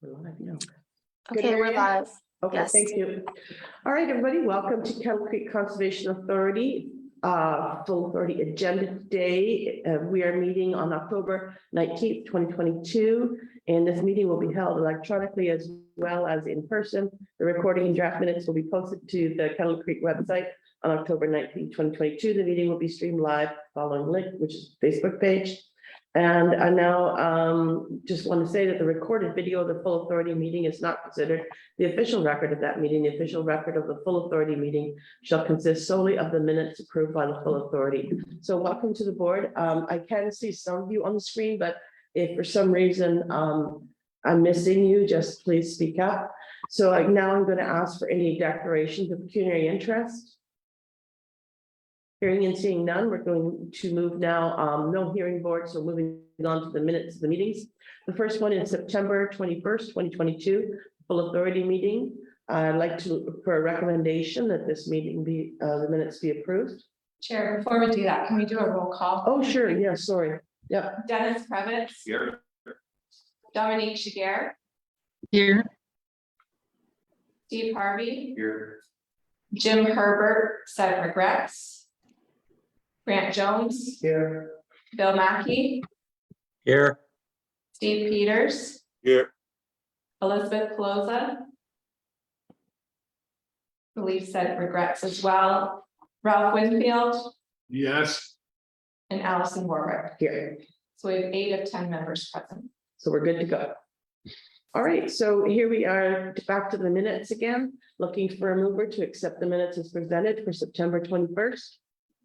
We're live now. Okay, we're live. Okay, Yes. thank you. All right, everybody, welcome to Kettle Creek Conservation Authority, full authority agenda today. We are meeting on October 19th, 2022, and this meeting will be held electronically as well as in person. The recording and draft minutes will be posted to the Kettle Creek website on October 19th, 2022. The meeting will be streamed live following the link, which is Facebook page. And I now just want to say that the recorded video of the full authority meeting is not considered the official record of that meeting. The official record of the full authority meeting shall consist solely of the minutes approved by the full authority. So welcome to the board. I can see some of you on the screen, but if for some reason I'm missing you, just please speak up. So now I'm going to ask for any declarations of pecuniary interest. Hearing and seeing none, we're going to move now. No hearing board, so moving on to the minutes of the meetings. The first one is September 21st, 2022, full authority meeting. I'd like to, for a recommendation that this meeting be, the minutes be approved. Chair, before we do that, can we do a roll call? Oh, sure, yeah, sorry. Yep. Dennis Kravitz. Here. Dominique Giguère. Here. Steve Harvey. Here. Jim Herbert said regrets. Grant Jones. Here. Bill Mackey. Here. Steve Peters. Here. Elizabeth Pelosa. Believe said regrets as well. Ralph Winfield Yes. and Allison Warwick. Here. So we have 8 of 10 members present. So we're good to go. All right, so here we are back to the minutes again, looking for a mover to accept the minutes as presented for September 21st.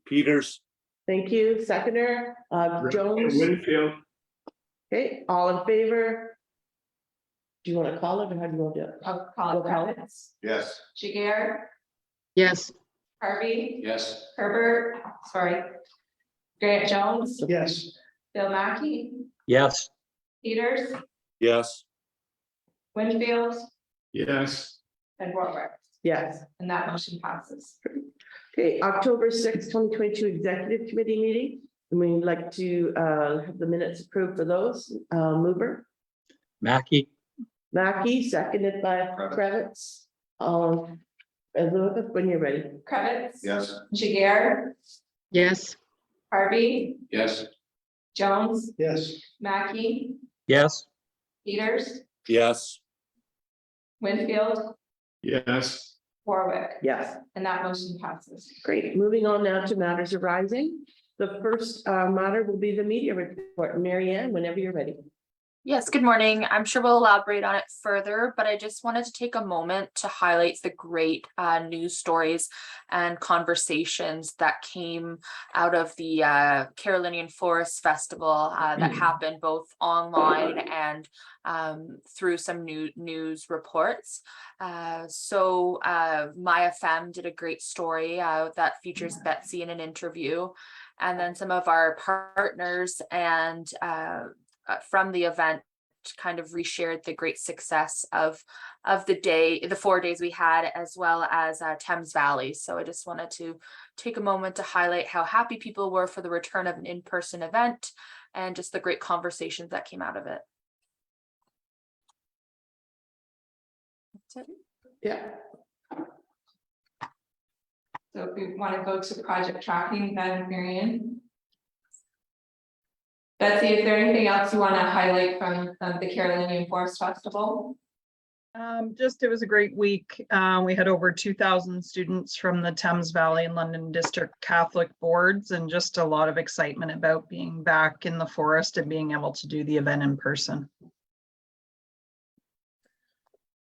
Peters. Thank you. Seconder, Jones. Winfield. Okay, all in favor? Do you want to call it or how do you want to do it? I'll call it Roll call. Kravitz. Yes. Giguère. Yes. Harvey. Yes. Herbert, sorry. Grant Jones. Yes. Bill Mackey. Yes. Peters. Yes. Winfield. Yes. And Warwick. Yes. And that motion passes. Okay, October 6th, 2022 Executive Committee meeting. And we'd like to have the minutes approved for those. Mover, Mackey. Mackey, seconded by Kravitz. Elizabeth, when you're ready. Kravitz. Yes. Giguère. Yes. Harvey. Yes. Jones. Yes. Mackey. Yes. Peters. Yes. Winfield. Yes. Warwick. Yes, And that motion passes. great. Moving on now to matters arising. The first matter will be the media report. Mary Ann, whenever you're ready. Yes, good morning. I'm sure we'll elaborate on it further, but I just wanted to take a moment to highlight the great news stories and conversations that came out of the Carolinian Forest Festival that happened both online and through some news reports. So Maya Femme did a great story that features Betsy in an interview, and then some of our partners and from the event kind of reshared the great success of the 4 days we had, as well as Thames Valley. So I just wanted to take a moment to highlight how happy people were for the return of an in-person event and just the great conversations that came out of it. That's it. Yeah. So if we want to go to project tracking, then Marion. Betsy, is there anything else you want to highlight from the Carolinian Forest Festival? Just it was a great week. We had over 2,000 students from the Thames Valley and London District Catholic boards, and just a lot of excitement about being back in the forest and being able to do the event in person.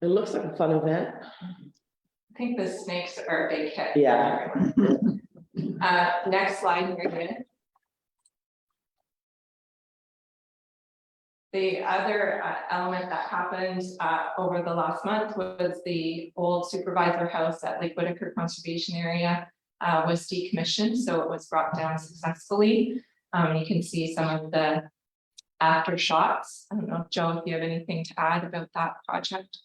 It looks like a fun event. I think the snakes are a big hit. Yeah. Next slide, Marion. The other element that happened over the last month was the old supervisor house at Lake Whitaker Conservation Area was decommissioned, so it was brought down successfully. You can see some of the aftershots. I don't know, Joe, if you have anything to add about that project.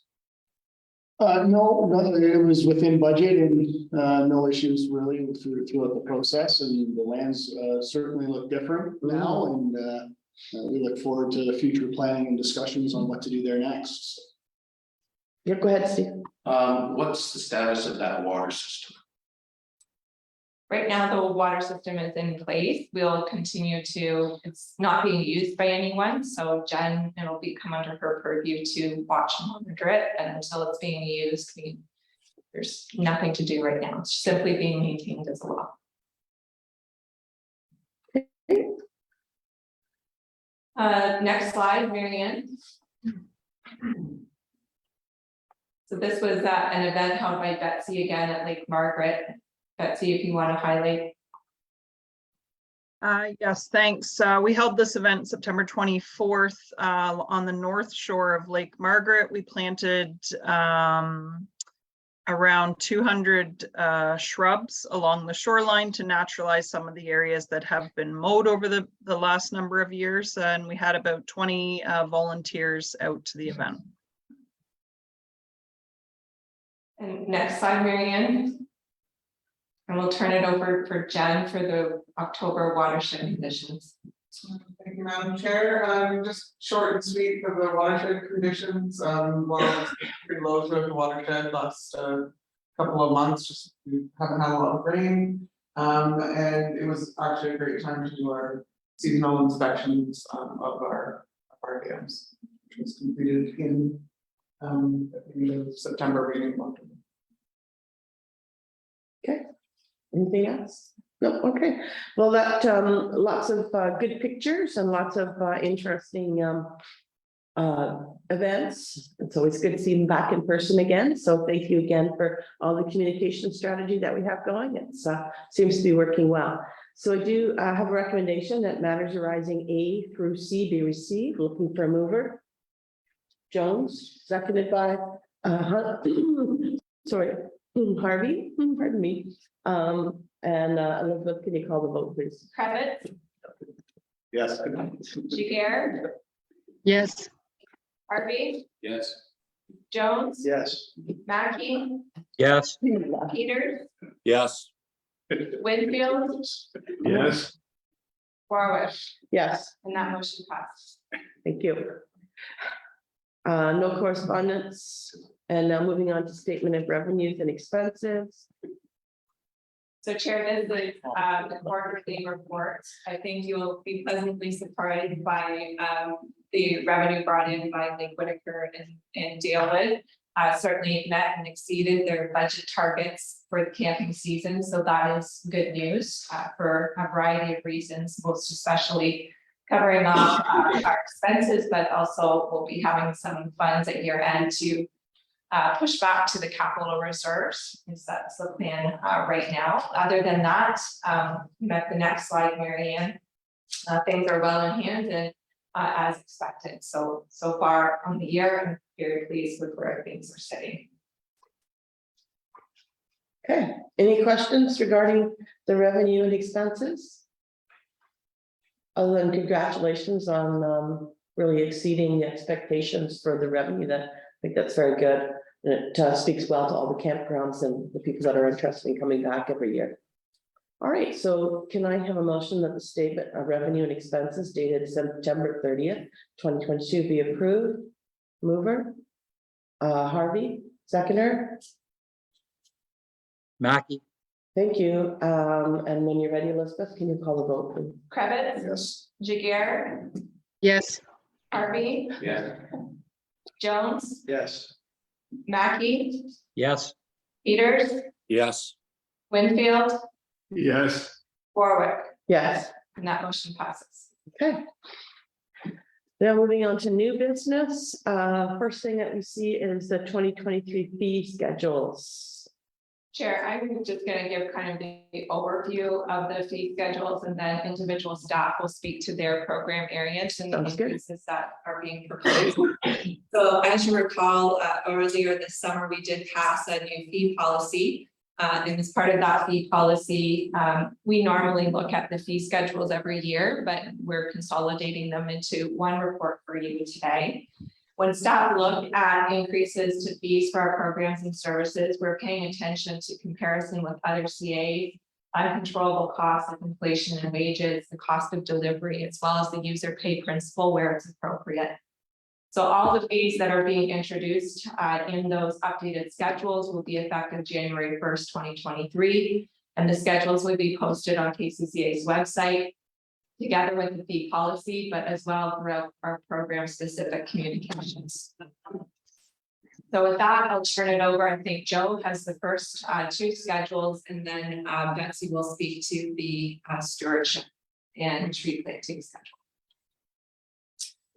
No, it was within budget and no issues really throughout the process, and the lands certainly look different now, and we look forward to the future planning and discussions on what to do there next. Yeah, go ahead, Steve. What's the status of that water system? Right now, the water system is in place. We'll continue to, it's not being used by anyone, so Jen, it'll come under her purview to watch and monitor it, and until it's being used, there's nothing to do right now. It's simply being maintained as well. Next slide, Mary Ann. So this was an event held by Betsy again at Lake Margaret. Betsy, if you want to highlight. Yes, thanks. We held this event September 24th on the north shore of Lake Margaret. We planted around 200 shrubs along the shoreline to naturalize some of the areas that have been mowed over the last number of years. And we had about 20 volunteers out to the event. And next slide, Mary Ann. And we'll turn it over for Jen for the October watershed conditions. Thank you, Madam Chair. Just short and sweet for the watershed conditions. Well, it's pretty low throughout the watershed last couple of months, just we haven't had a lot of rain. And it was actually a great time to do our seasonal inspections of our dams, which was completed in the September meeting. Okay. Anything else? No, okay. Well, that lots of good pictures and lots of interesting events. It's always good to see them back in person again. So thank you again for all the communication strategy that we have going. It's seems to be working well. So I do have a recommendation that matters arising A through C be received. Looking for a mover. Jones, seconded by sorry, Harvey, pardon me. And Elizabeth, can you call the vote, please? Kravitz, Yes. Jiguer, Yes. Harvey, Yes. Jones, Yes. Mackey, Yes. Peters, Yes. Winfield, Yes. Warwick, Yes, and that motion passed. thank you. No correspondence, and now moving on to statement of revenues and expenses. So Chair, this is the quarterly report. I think you'll be pleasantly surprised by the revenue brought in by Lake Whitaker and Dalewood. Certainly met and exceeded their budget targets for the camping season. So that is good news for a variety of reasons, most especially covering off our expenses, but also we'll be having some funds at year end to push back to the capital reserves. That's the plan right now. Other than that, at the next slide, Mary Ann, things are well in hand and as expected. So far on the year, I'm very pleased with where things are sitting. Okay, any questions regarding the revenue and expenses? Other than congratulations on really exceeding the expectations for the revenue, that I think that's very good. And it speaks well to all the campgrounds and the people that are interested in coming back every year. All right, so can I have a motion that the statement of revenue and expenses dated September 30th, 2022 be approved? Mover? Harvey, seconder? Mackey, Thank you. And when you're ready, Elizabeth, can you call the vote, please? Kravitz, Yes. Jiguer, Yes. Harvey, Yeah. Jones, Yes. Mackey, yes. Peters, Yes. Winfield, Yes. Warwick, Yes. and that motion passes. Okay. Now moving on to new business. First thing that we see is the 2023 fee schedules. Chair, I'm just gonna give kind of the overview of the fee schedules and then individual staff will speak to their program areas and the Sounds good. increases that are being proposed. So as you recall, earlier this summer, we did pass a new fee policy. And as part of that fee policy, we normally look at the fee schedules every year, but we're consolidating them into one report for you today. When staff look at increases to fees for our programs and services, we're paying attention to comparison with other CAs uncontrollable costs of inflation and wages, the cost of delivery, as well as the user pay principle where it's appropriate. So all the fees that are being introduced in those updated schedules will be effective January 1st, 2023. And the schedules will be posted on KCCA's website together with the fee policy, but as well throughout our program specific communications. So with that, I'll turn it over. I think Joe has the first two schedules, and then Betsy will speak to the stewardship and tree planting schedule.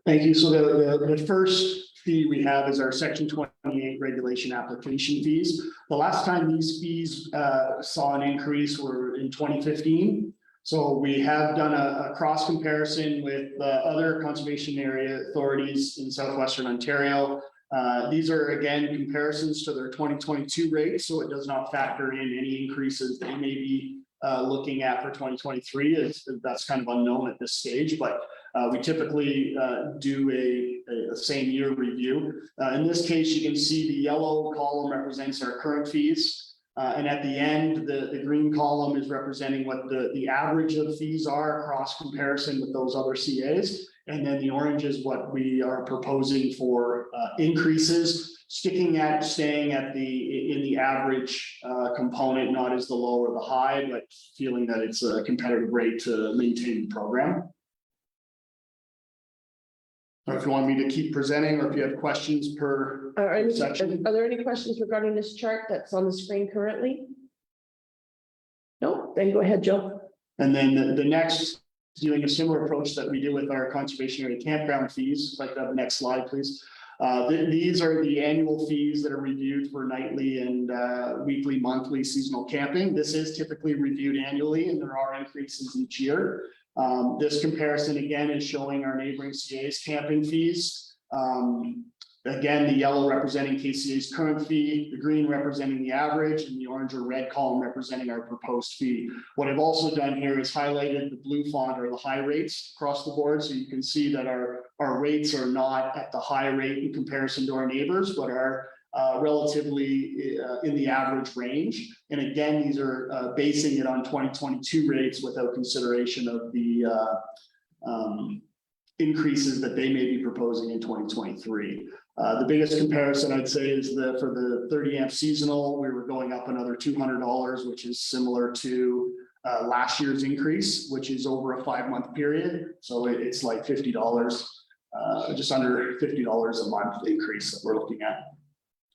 Thank you. So the first fee we have is our section 28 regulation application fees. The last time these fees saw an increase were in 2015. So we have done a cross comparison with other conservation area authorities in southwestern Ontario. These are again comparisons to their 2022 rates, so it does not factor in any increases they may be looking at for 2023. That's kind of unknown at this stage, but we typically do a same year review. In this case, you can see the yellow column represents our current fees. And at the end, the green column is representing what the average of fees are across comparison with those other CAs. And then the orange is what we are proposing for increases, staying at in the average component, not as the low or the high, but feeling that it's a competitive rate to maintain the program. Or if you want me to keep presenting, or if you have questions per section. Are there any questions regarding this chart that's on the screen currently? No, then go ahead, Joe. And then the next, doing a similar approach that we do with our conservation area campground fees. If I could have the next slide, please. These are the annual fees that are reviewed for nightly and weekly, monthly seasonal camping. This is typically reviewed annually, and there are increases each year. This comparison again is showing our neighboring CA's camping fees. Again, the yellow representing KCA's current fee, the green representing the average, and the orange or red column representing our proposed fee. What I've also done here is highlighted the blue font or the high rates across the board, so you can see that our rates are not at the high rate in comparison to our neighbors, but are relatively in the average range. And again, these are basing it on 2022 rates without consideration of the increases that they may be proposing in 2023. The biggest comparison I'd say is for the 30 amp seasonal, we were going up another $200, which is similar to last year's increase, which is over a 5-month period. So it's like $50, just under $50 a month increase that we're looking at.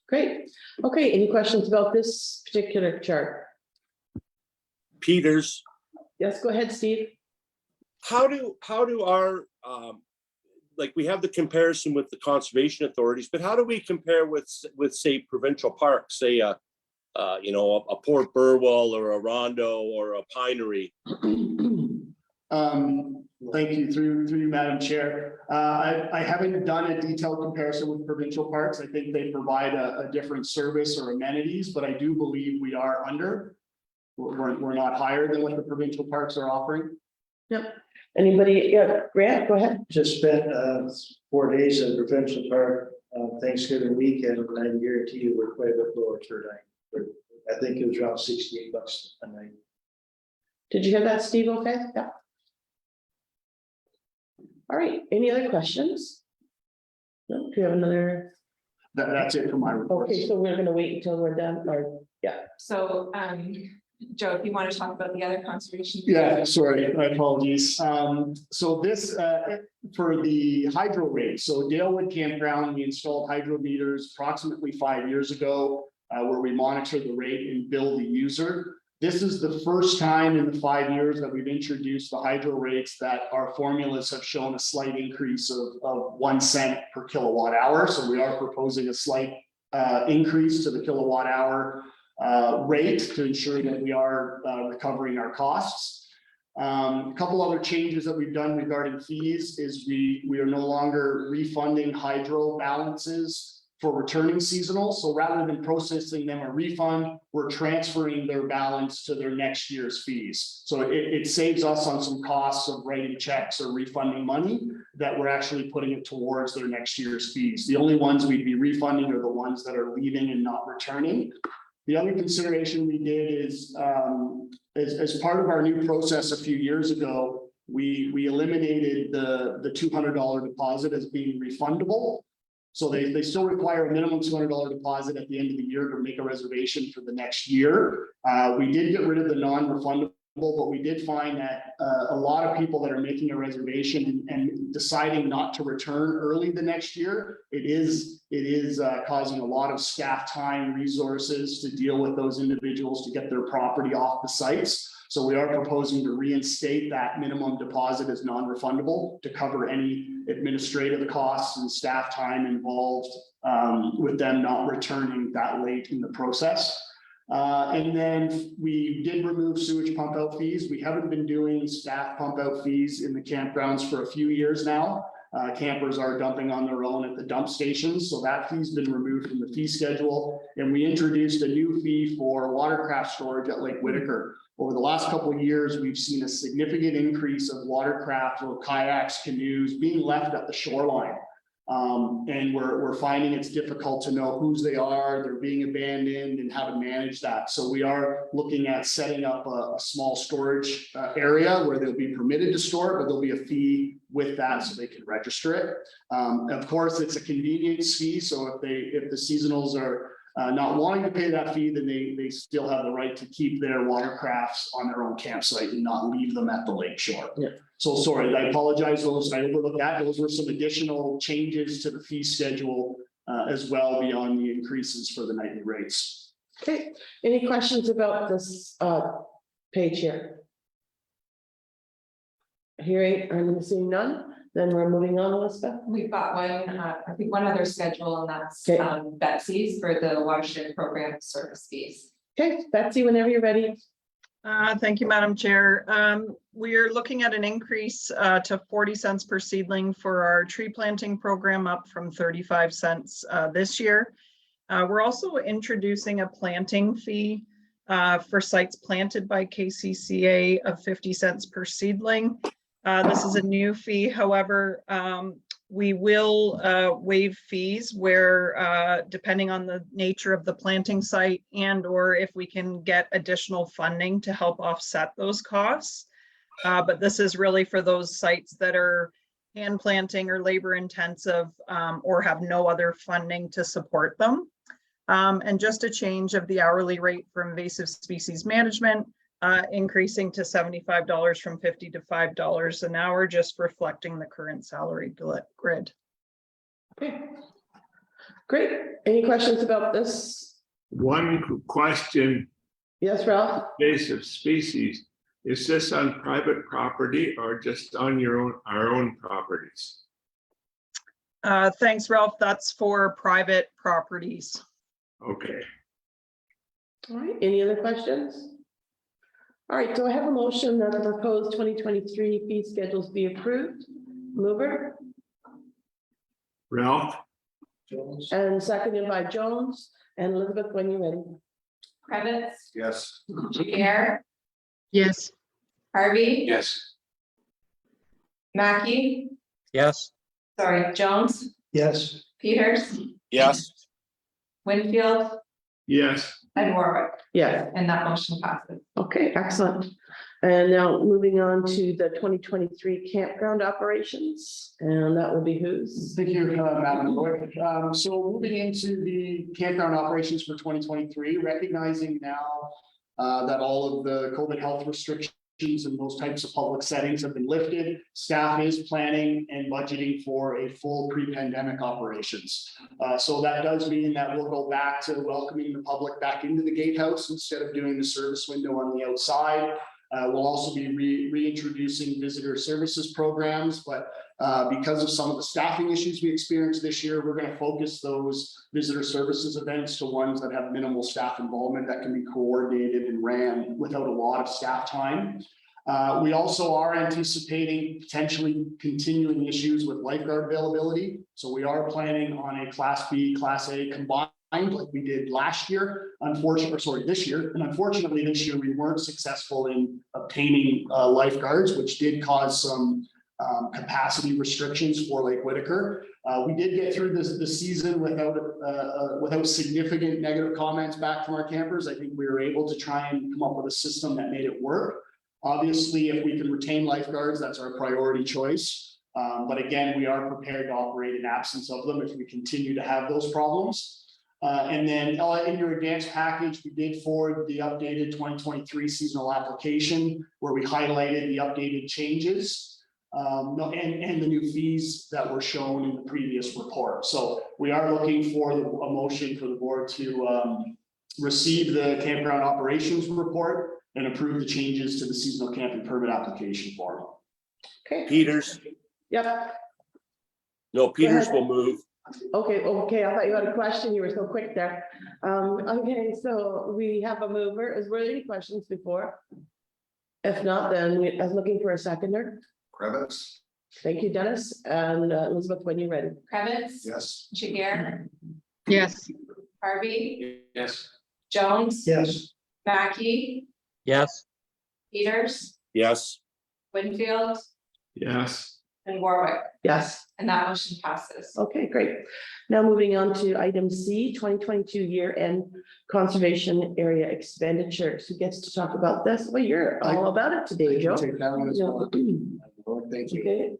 Great. Okay, any questions about this particular chart? Peters, Yes, go ahead, Steve. how do our, like we have the comparison with the conservation authorities, but how do we compare with say provincial parks, say a Port Burwell or a Rondo or a Pinery? Thank you through you, Madam Chair. I haven't done a detailed comparison with provincial parks. I think they provide a different service or amenities, but I do believe we are under. We're not higher than what the provincial parks are offering. Yep. Anybody? Yeah, Grant, go ahead. Just spent 4 days in provincial park Thanksgiving weekend, and I guarantee you we're quite a bit lower per night. I think it was around $68 a night. Did you hear that, Steve? Okay, yeah. All right, any other questions? No, do you have another? That's it for my report. Okay, so we're gonna wait until we're done, or, yeah. So, Joe, if you want to talk about the other conservation. Yeah, sorry, my apologies. So this, for the hydro rate, so Dalewood Campground, we installed hydro meters approximately 5 years ago, where we monitor the rate and bill the user. This is the first time in the 5 years that we've introduced the hydro rates that our formulas have shown a slight increase of 1 cent per kilowatt hour. So we are proposing a slight increase to the kilowatt hour rate to ensure that we are recovering our costs. A couple other changes that we've done regarding fees is we are no longer refunding hydro balances for returning seasonal. So rather than processing them a refund, we're transferring their balance to their next year's fees. So it saves us on some costs of writing checks or refunding money that we're actually putting it towards their next year's fees. The only ones we'd be refunding are the ones that are leaving and not returning. The other consideration we did is, as part of our new process a few years ago, we eliminated the $200 deposit as being refundable. So they still require a minimum $200 deposit at the end of the year to make a reservation for the next year. We did get rid of the non-refundable, but we did find that a lot of people that are making a reservation and deciding not to return early the next year, it is causing a lot of staff time, resources to deal with those individuals to get their property off the sites. So we are proposing to reinstate that minimum deposit as non-refundable to cover any administrative costs and staff time involved with them not returning that late in the process. And then we did remove sewage pump out fees. We haven't been doing staff pump out fees in the campgrounds for a few years now. Campers are dumping on their own at the dump stations, so that fee's been removed from the fee schedule. And we introduced a new fee for watercraft storage at Lake Whitaker. Over the last couple of years, we've seen a significant increase of watercraft or kayaks, canoes being left at the shoreline. And we're finding it's difficult to know whose they are, they're being abandoned, and how to manage that. So we are looking at setting up a small storage area where they'll be permitted to store it, but there'll be a fee with that so they can register it. Of course, it's a convenience fee. So if the seasonals are not wanting to pay that fee, then they still have the right to keep their watercrafts on their own campsite and not leave them at the lake shore. Yeah. So sorry, I apologize. I overlooked that. Those were some additional changes to the fee schedule as well beyond the increases for the nightly rates. Okay, any questions about this page here? Hearing, I'm seeing none, then we're moving on, Elizabeth. We've got one, I think one other schedule, and that's Okay. Betsy's for the watershed program service fees. Okay, Betsy, whenever you're ready. Thank you, Madam Chair. We are looking at an increase to 40 cents per seedling for our tree planting program, up from 35 cents this year. We're also introducing a planting fee for sites planted by KCCA of 50 cents per seedling. This is a new fee. However, we will waive fees where, depending on the nature of the planting site and or if we can get additional funding to help offset those costs. But this is really for those sites that are hand planting or labor intensive or have no other funding to support them. And just a change of the hourly rate for invasive species management, increasing to $75 from $50 to $5 an hour, just reflecting the current salary grid. Okay, great. Any questions about this? One question, Yes, Ralph? invasive species, is this on private property or just on our own properties? Thanks, Ralph. That's for private properties. Okay. All right, any other questions? All right, so I have a motion that the proposed 2023 fee schedules be approved. Mover Ralph? Jones? and seconded by Jones and Elizabeth, when you're ready. Cravitz, Yes. Pierre, Yes. Harvey, Yes. Mackey, yes, Jones, Yes. Peters, Yes. Winfield, Yes. and Warwick, Yeah, and that motion passes. okay, excellent. And now moving on to the 2023 campground operations, and that will be whose? Thank you, Madam Lord. So moving into the campground operations for 2023, recognizing now that all of the COVID health restrictions and those types of public settings have been lifted, staff is planning and budgeting for a full pre-pandemic operations. So that does mean that we'll go back to welcoming the public back into the gatehouse instead of doing the service window on the outside. We'll also be reintroducing visitor services programs, but because of some of the staffing issues we experienced this year, we're going to focus those visitor services events to ones that have minimal staff involvement that can be coordinated and ran without a lot of staff time. We also are anticipating potentially continuing issues with lifeguard availability. So we are planning on a Class B, Class A combined like we did last year, this year. And unfortunately, this year we weren't successful in obtaining lifeguards, which did cause some capacity restrictions for Lake Whitaker. We did get through the season without significant negative comments back from our campers. I think we were able to try and come up with a system that made it work. Obviously, if we can retain lifeguards, that's our priority choice. But again, we are prepared to operate in absence of them if we continue to have those problems. And then in your advanced package, we did forward the updated 2023 seasonal application where we highlighted the updated changes. And the new fees that were shown in the previous report. So we are looking for a motion for the board to receive the campground operations report and approve the changes to the seasonal camping permit application form. Okay, Peters, yep, no, Peters ahead. will move. okay, I thought you had a question, you were so quick there. Okay, so we have a mover, were there any questions before? If not, then I was looking for a seconder. Krebitz? Thank you, Dennis, and Elizabeth, when you're ready. Krebitz, Yes. Jiguer, Yes. Harvey, Yes. Jones. Yes. Mackey, yes, Peters, Yes, Winfield, yes, and Warwick, Yes. and that motion passes. Okay, great. Now moving on to item C, 2022 year-end conservation area expenditures. Who gets to talk about this? Well, you're all about it today, Joe. Take that one as well. Thank you. Okay,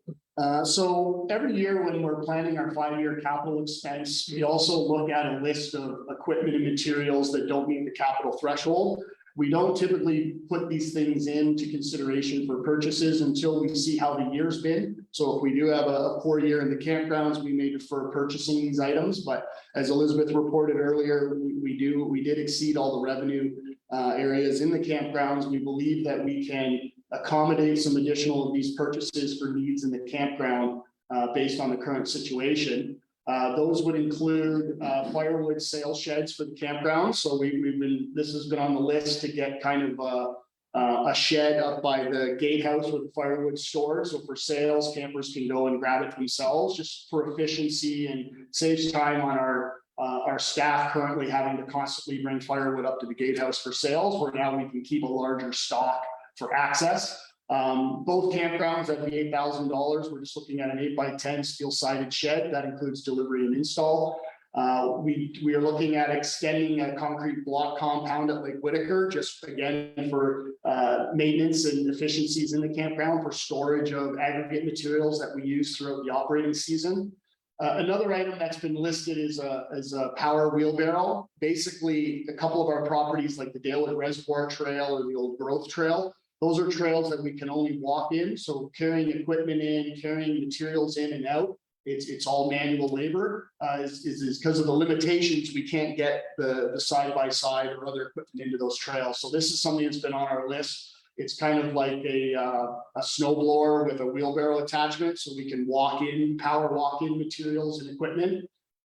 So every year when we're planning our 5-year capital expense, we also look at a list of equipment and materials that don't meet the capital threshold. We don't typically put these things into consideration for purchases until we see how the year's been. So if we do have a poor year in the campgrounds, we may defer purchasing these items. But as Elizabeth reported earlier, we did exceed all the revenue areas in the campgrounds. We believe that we can accommodate some additional of these purchases for needs in the campground based on the current situation. Those would include firewood sale sheds for the campground. So this has been on the list to get kind of a shed up by the gatehouse with the firewood stored. So for sales, campers can go and grab it themselves just for efficiency and saves time on our staff currently having to constantly bring firewood up to the gatehouse for sales, where now we can keep a larger stock for access. Both campgrounds at the $8,000, we're just looking at an 8x10 steel sided shed that includes delivery and install. We are looking at extending a concrete block compound at Lake Whitaker, just again for maintenance and efficiencies in the campground for storage of aggregate materials that we use throughout the operating season. Another item that's been listed is a power wheelbarrow. Basically, a couple of our properties like the Dalewood Reservoir Trail or the Old Growth Trail, those are trails that we can only walk in. So carrying equipment in, carrying materials in and out, it's all manual labor. Is because of the limitations, we can't get the side-by-side or other equipment into those trails. So this is something that's been on our list. It's kind of like a snow blower with a wheelbarrow attachment, so we can power walk in materials and equipment.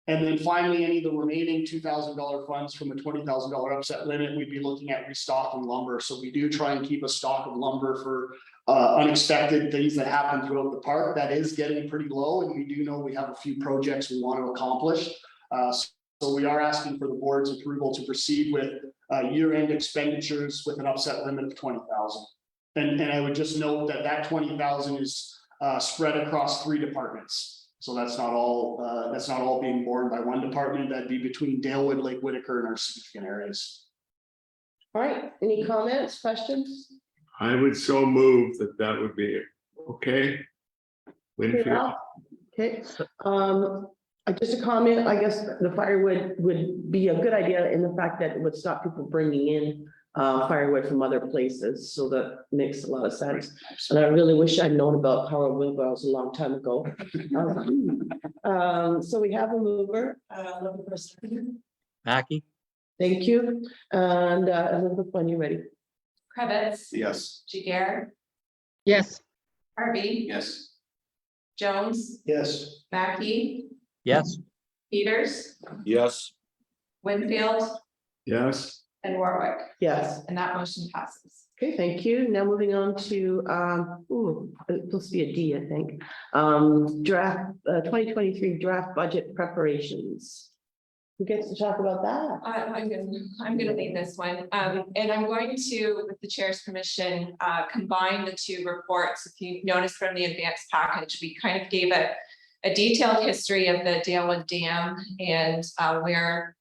And then finally, any of the remaining $2,000 funds from the $20,000 upset limit, we'd be looking at restocking lumber. So we do try and keep a stock of lumber for unexpected things that happen throughout the park. That is getting pretty low, and we do know we have a few projects we want to accomplish. So we are asking for the board's approval to proceed with year-end expenditures with an upset limit of $20,000. And I would just note that $20,000 is spread across 3 departments. So that's not all being borne by one department. That'd be between Dalewood, Lake Whitaker, and our significant areas. all right, any comments, questions? I would so move that would be okay. Winfield, Okay, just a comment, I guess the firewood would be a good idea in the fact that it would stop people bringing in firewood from other places, so that makes a lot of sense. And I really wish I'd known about power wheelbarrows a long time ago. So we have a mover, looking for a second. Mackey, Thank you, and Elizabeth, when you're ready. Krebitz, Yes. Jiguer, Yes. Harvey, Yes. Jones, Yes. Mackey, yes, Peters, yes, Winfield, yes, and Warwick, Yes, and that motion passes. okay, thank you. Now moving on to, it's supposed to be a D, I think. Draft, 2023 draft budget preparations. Who gets to talk about that? I'm gonna lead this one, and I'm going to, with the chair's permission, combine the two reports. If you notice from the advanced package, we kind of gave a detailed history of the Dalewood Dam and where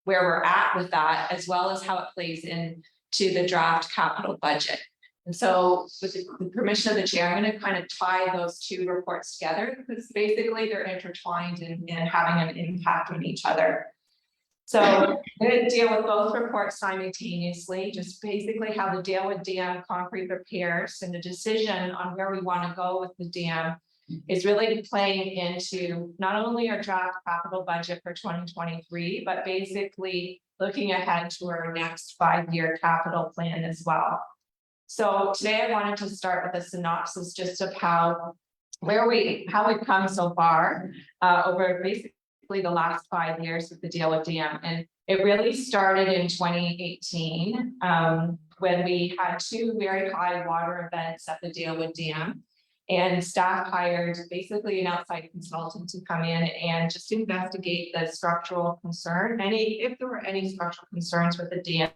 we're at with that, as well as how it plays into the draft capital budget. And so with the permission of the chair, I'm going to kind of tie those two reports together because basically they're intertwined and having an impact on each other. So I'm going to deal with both reports simultaneously, just basically how the Dalewood Dam concrete repairs and the decision on where we want to go with the dam is really playing into not only our draft capital budget for 2023, but basically looking ahead to our next 5-year capital plan as well. So today I wanted to start with a synopsis just of how we've come so far over basically the last 5 years with the Dalewood Dam. And it really started in 2018 when we had 2 very high water events at the Dalewood Dam. And staff hired basically an outside consultant to come in and just investigate the structural concern, if there were any structural concerns with the dam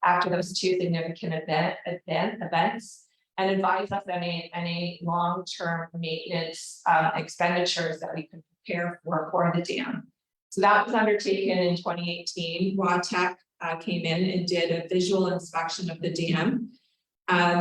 after those 2 significant events, and advise us any long-term maintenance expenditures that we could prepare for the dam. So that was undertaken in 2018. WATEC came in and did a visual inspection of the dam.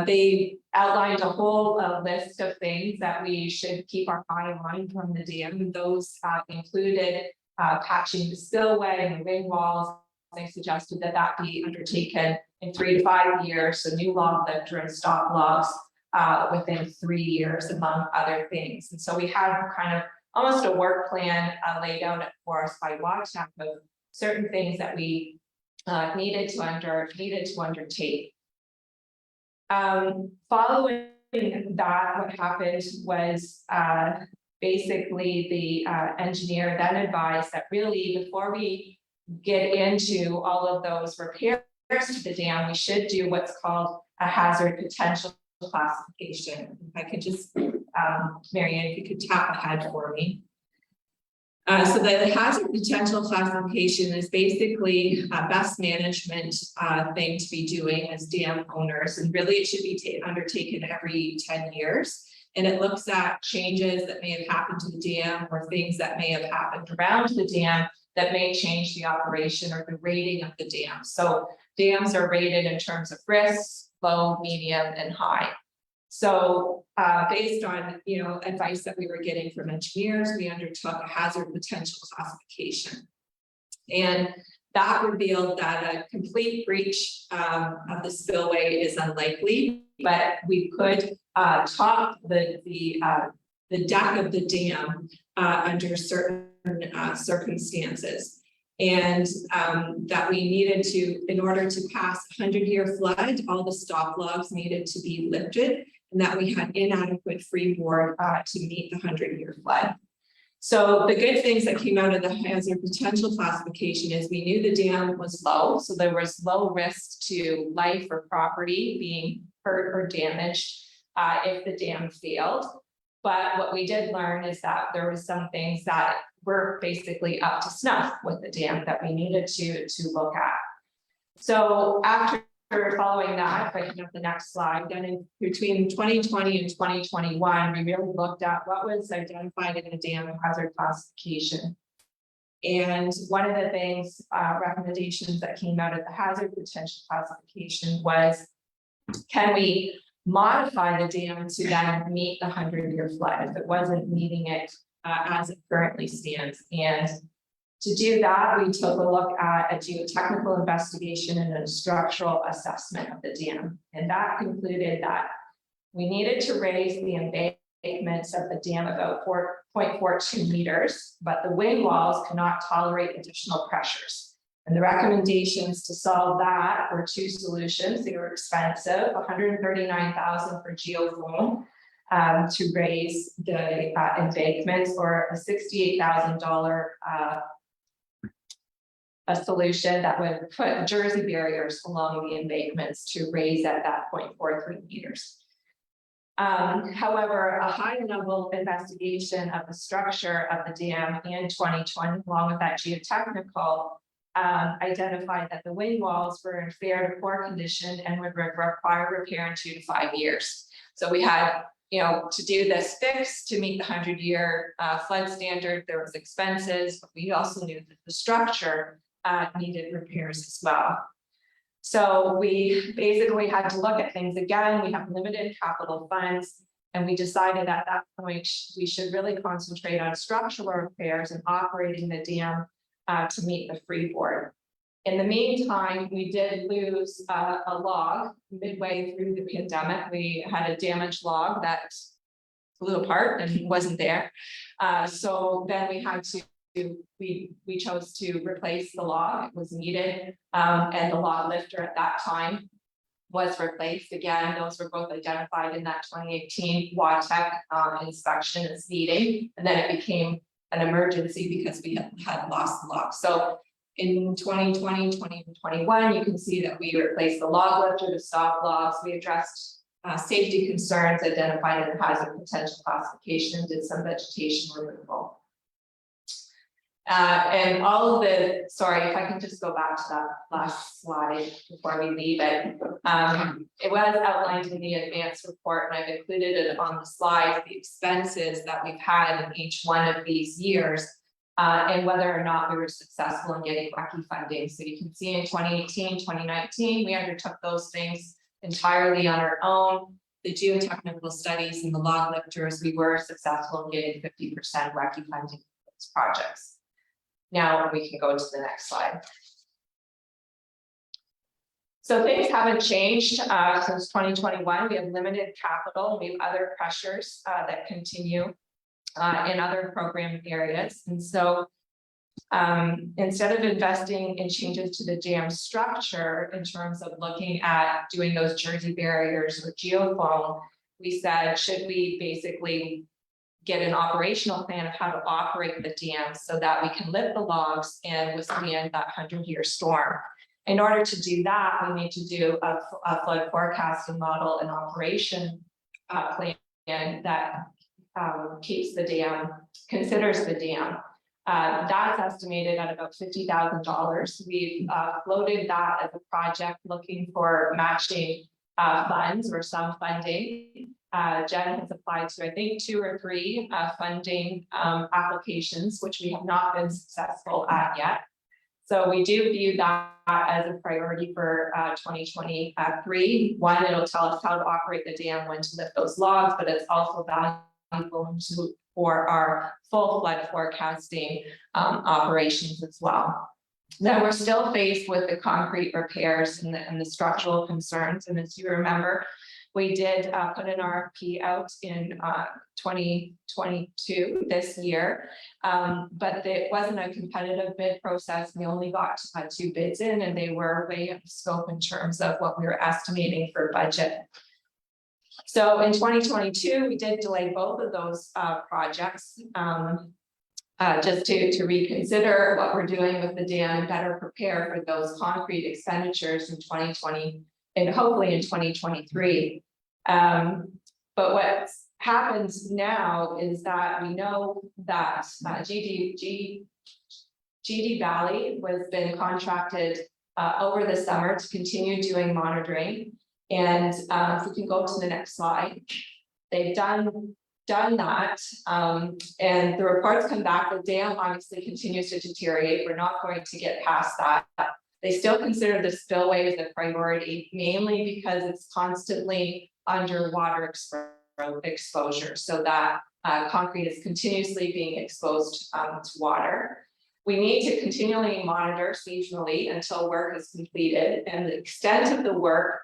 They outlined a whole list of things that we should keep our eye on from the dam. Those included patching the spillway and the wing walls. They suggested that be undertaken in 3 to 5 years, so new log lifter and stop logs within 3 years, among other things. And so we had kind of almost a work plan laid out for us by WATEC of certain things that we needed to undertake. Following that, what happened was basically the engineer then advised that really before we get into all of those repairs to the dam, we should do what's called a hazard potential classification. If I could just, Marianne, if you could tap ahead for me. So the hazard potential classification is basically a best management thing to be doing as dam owners, and really it should be undertaken every 10 years. And it looks at changes that may have happened to the dam or things that may have happened around the dam that may change the operation or the rating of the dam. So dams are rated in terms of risks, low, medium, and high. So based on advice that we were getting from engineers, we undertook a hazard potential classification. And that revealed that a complete breach of the spillway is unlikely, but we could top the deck of the dam under certain circumstances. And that we needed to, in order to pass a 100-year flood, all the stop logs needed to be lifted, and that we had inadequate freeboard to meet the 100-year flood. So the good things that came out of the hazard potential classification is we knew the dam was low, so there was low risk to life or property being hurt or damaged if the dam failed. But what we did learn is that there were some things that were basically up to snuff with the dam that we needed to look at. So after following that, if I can have the next slide, then in between 2020 and 2021, we really looked at what was identified in the dam hazard classification. And one of the things, recommendations that came out of the hazard potential classification was, can we modify the dam to then meet the 100-year flood if it wasn't meeting it as it currently stands? And to do that, we took a look at a geotechnical investigation and a structural assessment of the dam. And that concluded that we needed to raise the embankments of the dam about 4.42 meters, but the wing walls cannot tolerate additional pressures. And the recommendations to solve that were 2 solutions. They were expensive, $139,000 for geofoam to raise the embankments, or a $68,000 a solution that would put jersey barriers along the embankments to raise at that 0.43 meters. However, a high level investigation of the structure of the dam in 2020, along with that geotechnical, identified that the wind walls were in fair to poor condition and would require repair in 2 to 5 years. So we had, to do this fix to meet the 100-year flood standard. There was expenses, but we also knew that the structure needed repairs as well. So we basically had to look at things again. We have limited capital funds, and we decided at that point we should really concentrate on structural repairs and operating the dam to meet the freeboard. In the meantime, we did lose a log midway through the pandemic. We had a damaged log that flew apart and wasn't there. So then we had to, we chose to replace the log. It was needed, and the log lifter at that time was replaced. Again, those were both identified in that 2018 WATEC inspection as needing, and then it became an emergency because we had lost the log. So in 2020, 2021, you can see that we replaced the log lifter, the soft logs. We addressed safety concerns, identified a hazard potential classification, did some vegetation removal. And all of the, sorry, if I can just go back to that last slide before we leave it. It was outlined in the advanced report, and I've included it on the slide, the expenses that we've had in each one of these years, and whether or not we were successful in getting WACI funding. So you can see in 2018, 2019, we undertook those things entirely on our own. The geotechnical studies and the log lifters, we were successful in getting 50% WACI funding for those projects. Now we can go to the next slide. So things haven't changed since 2021. We have limited capital. We have other pressures that continue in other program areas. And so instead of investing in changes to the dam structure in terms of looking at doing those jersey barriers or geofoam, we said, should we basically get an operational plan of how to operate the dam so that we can lift the logs and withstand that 100-year storm. In order to do that, we need to do a flood forecasting model and operation plan that keeps the dam, considers the dam. That's estimated at about $50,000. We've floated that as a project looking for matching funds or some funding. Jen has applied to, I think, 2 or 3 funding applications, which we have not been successful at yet. So we do view that as a priority for 2023. One, it'll tell us how to operate the dam, when to lift those logs, but it's also valuable for our full flood forecasting operations as well. Then we're still faced with the concrete repairs and the structural concerns. And as you remember, we did put an RFP out in 2022 this year, but it wasn't a competitive bid process. We only got 2 bids in, and they were way out of scope in terms of what we were estimating for budget. So in 2022, we did delay both of those projects just to reconsider what we're doing with the dam and better prepare for those concrete expenditures in 2020 and hopefully in 2023. But what happens now is that we know that GD Valley was been contracted over the summer to continue doing monitoring. And if we can go to the next slide, they've done that, and the reports come back. The dam obviously continues to deteriorate. We're not going to get past that. They still consider the spillway as a priority, mainly because it's constantly under water exposure, so that concrete is continuously being exposed to water. We need to continually monitor seasonally until work is completed, and the extent of the work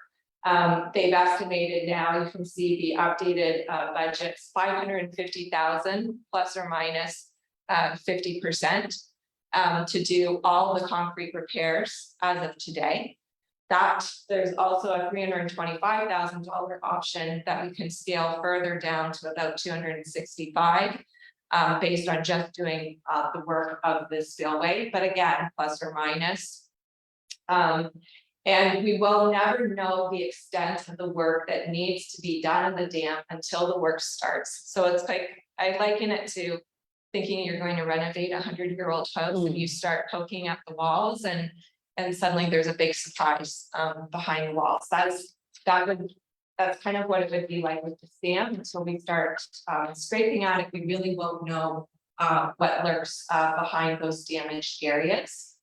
they've estimated now. You can see the updated budgets, 550,000 plus or minus 50%. To do all the concrete repairs as of today. That there's also a $325,000 option that we can scale further down to about 265, based on just doing the work of the spillway, but again, plus or minus. And we will never know the extent of the work that needs to be done in the dam until the work starts. So it's like, I liken it to thinking you're going to renovate a 100-year-old house and you start poking at the walls and suddenly there's a big surprise behind the walls. That's kind of what it would be like with the dam. Until we start scraping at it, we really won't know what lurks behind those damaged areas.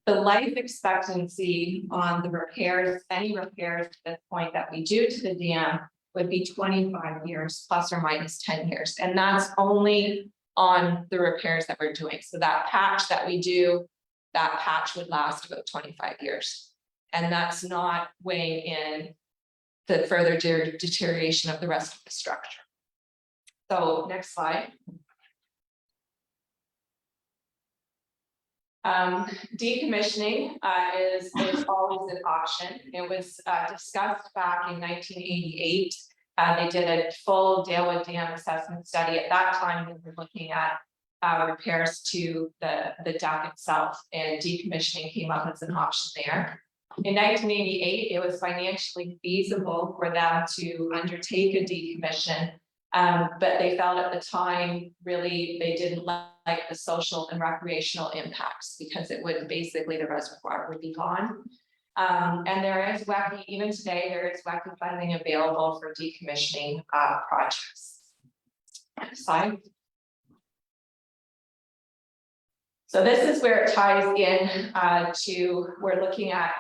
The life expectancy on the repairs, any repairs to this point that we do to the dam would be 25 years plus or minus 10 years. And that's only on the repairs that we're doing. So that patch that we do, that patch would last about 25 years. And that's not weighing in the further deterioration of the rest of the structure. So next slide. Decommissioning is always an option. It was discussed back in 1988. They did a full Dalewood Dam assessment study. At that time, we were looking at repairs to the dam itself, and decommissioning came up as an option there. In 1988, it was financially feasible for them to undertake a decommission, but they felt at the time, really, they didn't like the social and recreational impacts because it would basically, the reservoir would be gone. And there is WECI, even today, there is WECI funding available for decommissioning projects. Next slide. So this is where it ties in to, we're looking at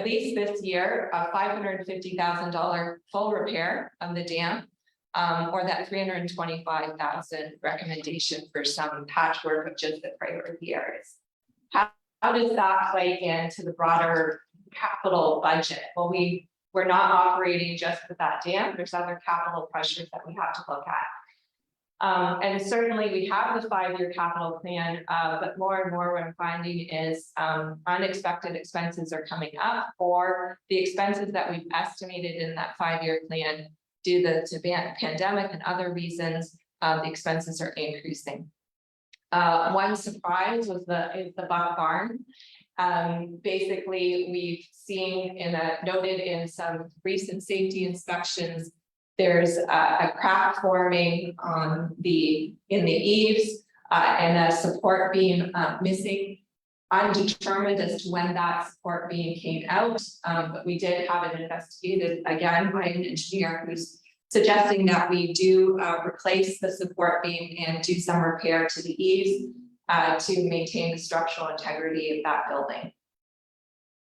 least this year, a $550,000 full repair of the dam, or that $325,000 recommendation for some patchwork of just the priority areas. How does that play into the broader capital budget? Well, we're not operating just with that dam. There's other capital pressures that we have to look at. And certainly we have the 5-year capital plan, but more and more what I'm finding is unexpected expenses are coming up, or the expenses that we've estimated in that 5-year plan due to the pandemic and other reasons, the expenses are increasing. One surprise was the Buck Barn. Basically, we've seen noted in some recent safety inspections, there's a crack forming in the eaves and a support beam missing. Undetermined as to when that support beam came out, but we did have it investigated again by an engineer who's suggesting that we do replace the support beam and do some repair to the eaves to maintain the structural integrity of that building.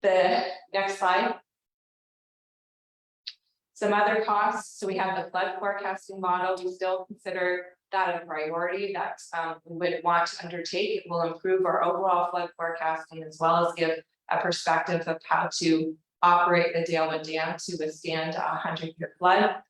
The next slide. Some other costs. So we have the flood forecasting model. We still consider that a priority that we would want to undertake. It will improve our overall flood forecasting as well as give a perspective of how to operate the Dalewood Dam to withstand a 100-year flood.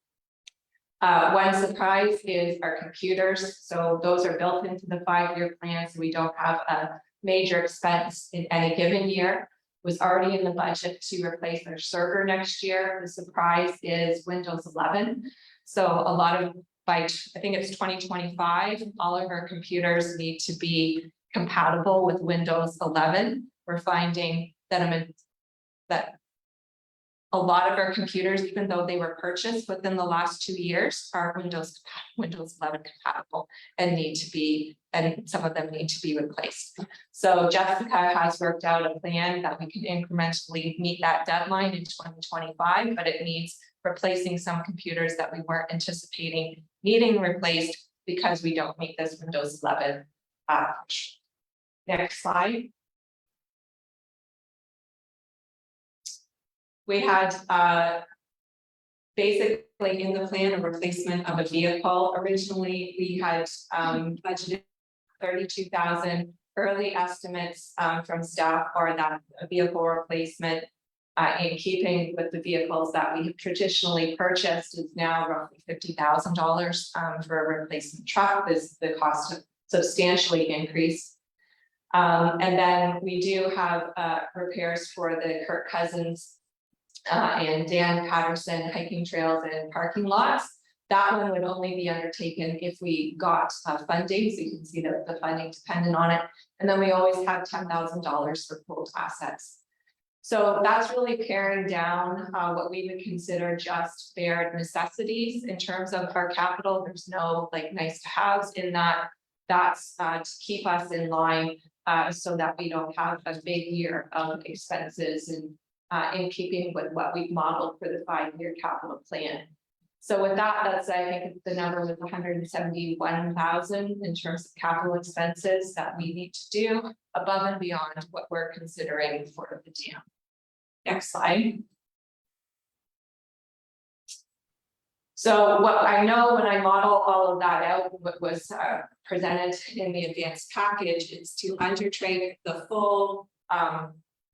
One surprise is our computers. So those are built into the 5-year plan, so we don't have a major expense in any given year. Was already in the budget to replace our server next year. The surprise is Windows 11. So a lot of, I think it's 2025, all of our computers need to be compatible with Windows 11. We're finding that a lot of our computers, even though they were purchased within the last 2 years, are Windows 11 compatible and some of them need to be replaced. So Jessica has worked out a plan that we can incrementally meet that deadline in 2025, but it needs replacing some computers that we weren't anticipating needing replaced because we don't meet this Windows 11. Next slide. We had basically in the plan a replacement of a vehicle. Originally, we had budgeted 32,000 early estimates from staff for that vehicle replacement. In keeping with the vehicles that we have traditionally purchased, is now roughly $50,000 for a replacement truck. The cost have substantially increased. And then we do have repairs for the Kirk Cousins and Dan Patterson hiking trails and parking lots. That one would only be undertaken if we got funding, so you can see the funding dependent on it. And then we always have $10,000 for pooled assets. So that's really paring down what we would consider just bare necessities in terms of our capital. There's no like nice to haves in that. That's to keep us in line so that we don't have a big year of expenses and in keeping with what we've modeled for the 5-year capital plan. So with that, that's, I think the number was 171,000 in terms of capital expenses that we need to do above and beyond what we're considering for the dam. Next slide. So what I know when I model all of that out, what was presented in the advanced package is to undertake the full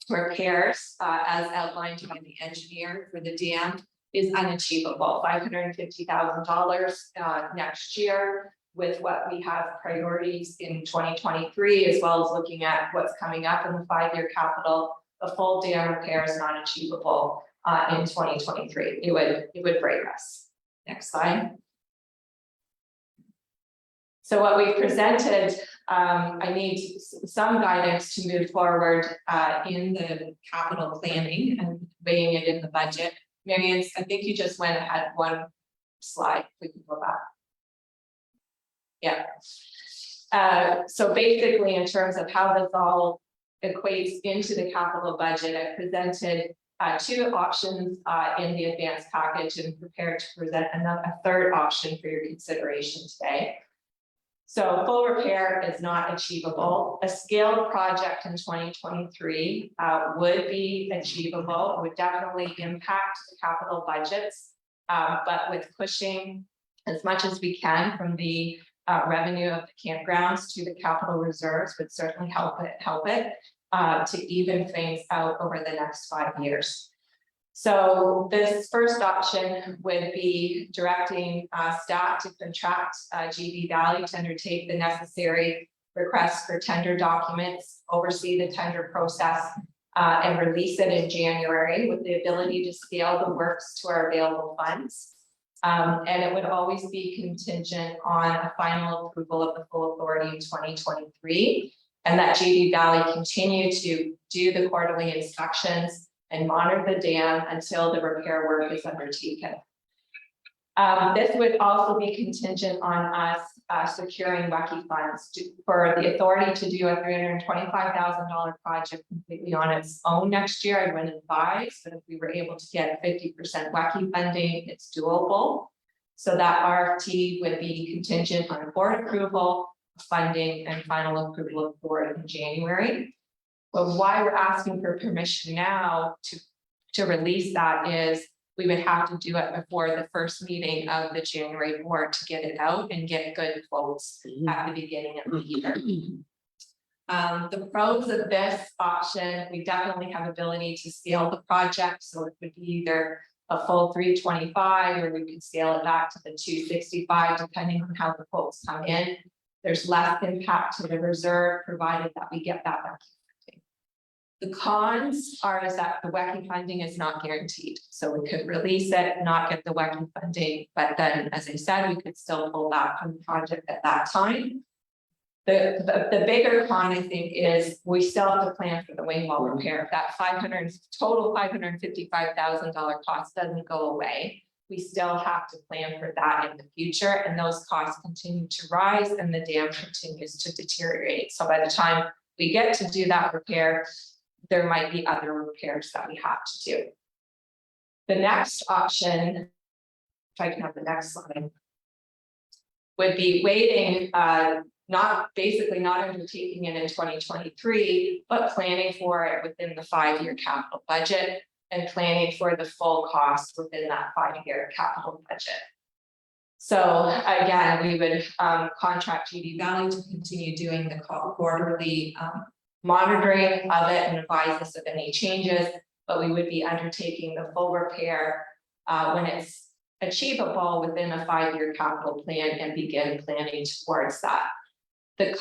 repairs as outlined by the engineer for the dam is unachievable. $550,000 next year with what we have priorities in 2023, as well as looking at what's coming up in the 5-year capital. A full dam repair is not achievable in 2023. It would break us. Next slide. So what we've presented, I need some guidance to move forward in the capital planning and weighing it in the budget. Marianne, I think you just went ahead one slide. We can go back. Yeah. So basically, in terms of how this all equates into the capital budget, I presented 2 options in the advanced package and prepared to present a third option for your consideration today. So full repair is not achievable. A scaled project in 2023 would be achievable, would definitely impact the capital budgets, but with pushing as much as we can from the revenue of the campgrounds to the capital reserves would certainly help it to even things out over the next 5 years. So this first option would be directing staff to contract GD Valley to undertake the necessary requests for tender documents, oversee the tender process, and release it in January with the ability to scale the works to our available funds. And it would always be contingent on a final approval of the full authority in 2023, and that GD Valley continue to do the quarterly inspections and monitor the dam until the repair work is undertaken. This would also be contingent on us securing WECI funds for the authority to do a $325,000 project completely on its own next year. I wouldn't advise, but if we were able to get 50% WECI funding, it's doable. So that RFT would be contingent on board approval, funding, and final approval of board in January. But why we're asking for permission now to release that is we would have to do it before the first meeting of the January board to get it out and get good quotes at the beginning of the year. The pros of this option, we definitely have ability to scale the project. So it would be either a full 325 or we could scale it back to the 265, depending on how the quotes come in. There's less impact to the reserve, provided that we get that back. The cons are is that the WECI funding is not guaranteed. So we could release it, not get the WECI funding, but then, as I said, we could still pull back from the project at that time. The bigger con, I think, is we still have to plan for the wing wall repair. That total $555,000 cost doesn't go away. We still have to plan for that in the future, and those costs continue to rise and the dam continues to deteriorate. So by the time we get to do that repair, there might be other repairs that we have to do. The next option, if I can have the next slide, would be waiting, not undertaking it in 2023, but planning for it within the 5-year capital budget and planning for the full cost within that 5-year capital budget. So again, we would contract GD Valley to continue doing the quarterly monitoring of it and advise us of any changes, but we would be undertaking the full repair when it's achievable within a 5-year capital plan and begin planning towards that. The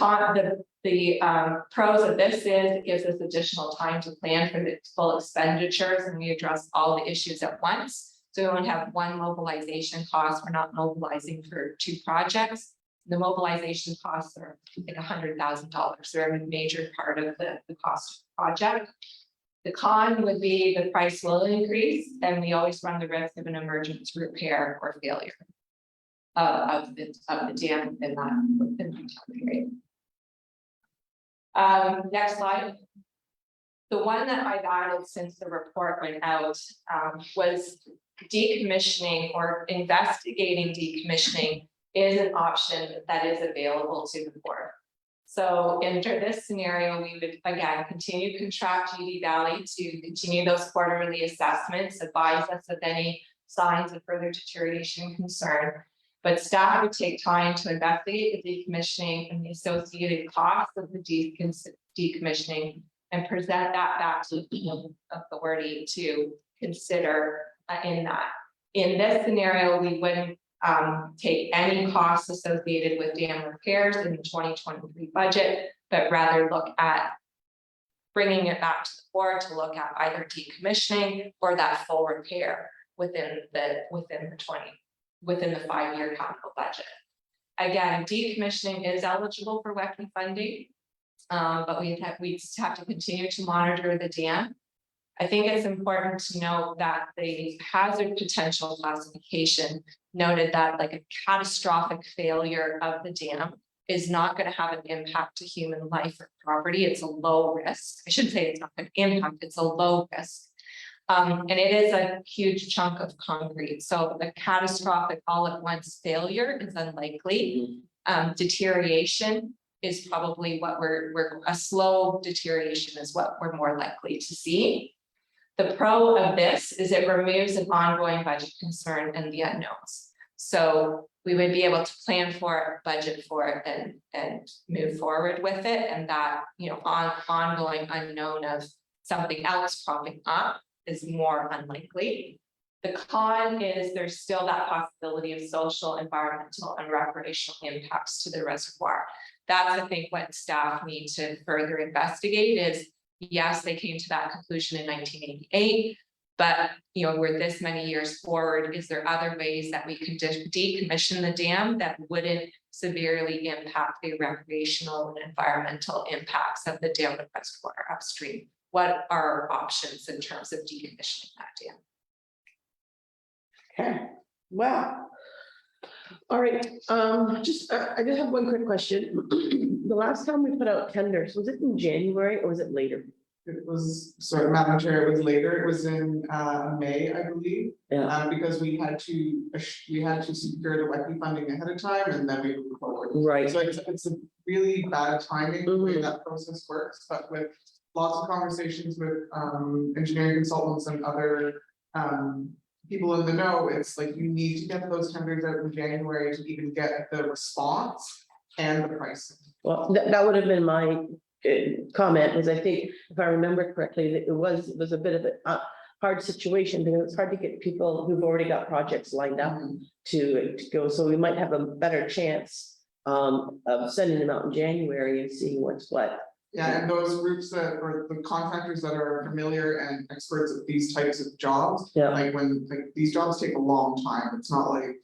pros of this is it gives us additional time to plan for the full expenditures and we address all the issues at once. So we won't have one mobilization cost. We're not mobilizing for 2 projects. The mobilization costs are like $100,000. They're a major part of the cost of the project. The con would be the price will increase, and we always run the risk of an emergency repair or failure. Of the dam within that time period. Next slide. The one that I've added since the report went out was decommissioning or investigating decommissioning is an option that is available to the board. So in this scenario, we would again continue to contract UD Valley to continue those quarterly assessments, advise us of any signs of further deterioration and concern. But staff would take time to investigate the decommissioning and the associated costs of the decommissioning and present that back to the authority to consider in that. In this scenario, we wouldn't take any costs associated with dam repairs in the 2023 budget, but rather look at bringing it back to the board to look at either decommissioning or that full repair within the 5-year capital budget. Again, decommissioning is eligible for WECI funding, but we just have to continue to monitor the dam. I think it's important to note that the hazard potential classification noted that like a catastrophic failure of the dam is not going to have an impact to human life or property. It's a low risk. I shouldn't say it's not going to impact, it's a low risk. And it is a huge chunk of concrete. So the catastrophic all at once failure is unlikely. Deterioration is probably what a slow deterioration is what we're more likely to see. The pro of this is it removes an ongoing budget concern and the unknowns. So we would be able to plan for it, budget for it, and move forward with it. And that, ongoing unknown of something else propping up is more unlikely. The con is there's still that possibility of social, environmental, and recreational impacts to the reservoir. That's, I think, what staff need to further investigate is, yes, they came to that conclusion in 1988, but we're this many years forward. Is there other ways that we can decommission the dam that wouldn't severely impact the recreational and environmental impacts of the dam and reservoir upstream? What are our options in terms of decommissioning that dam? Okay, wow. All right, I just have one quick question. The last time we put out tenders, was it in January or was it later? It was, sorry, Madam Chair, it was later, it was in May, I believe. Yeah. Because we had to secure the WECI funding ahead of time and then we moved forward. Right. So it's a really bad timing the way that process works, but with lots of conversations with engineering consultants and other people in the know, it's like you need to get those tenders out in January to even get the response and the pricing. Well, that would have been my comment, is I think, if I remember correctly, that it was a bit of a hard situation because it's hard to get people who've already got projects lined up to go. So we might have a better chance of sending them out in January and seeing what's what. Yeah, and those groups that or the contractors that are familiar and experts at these types of jobs, Yeah. like these jobs take a long time. It's not like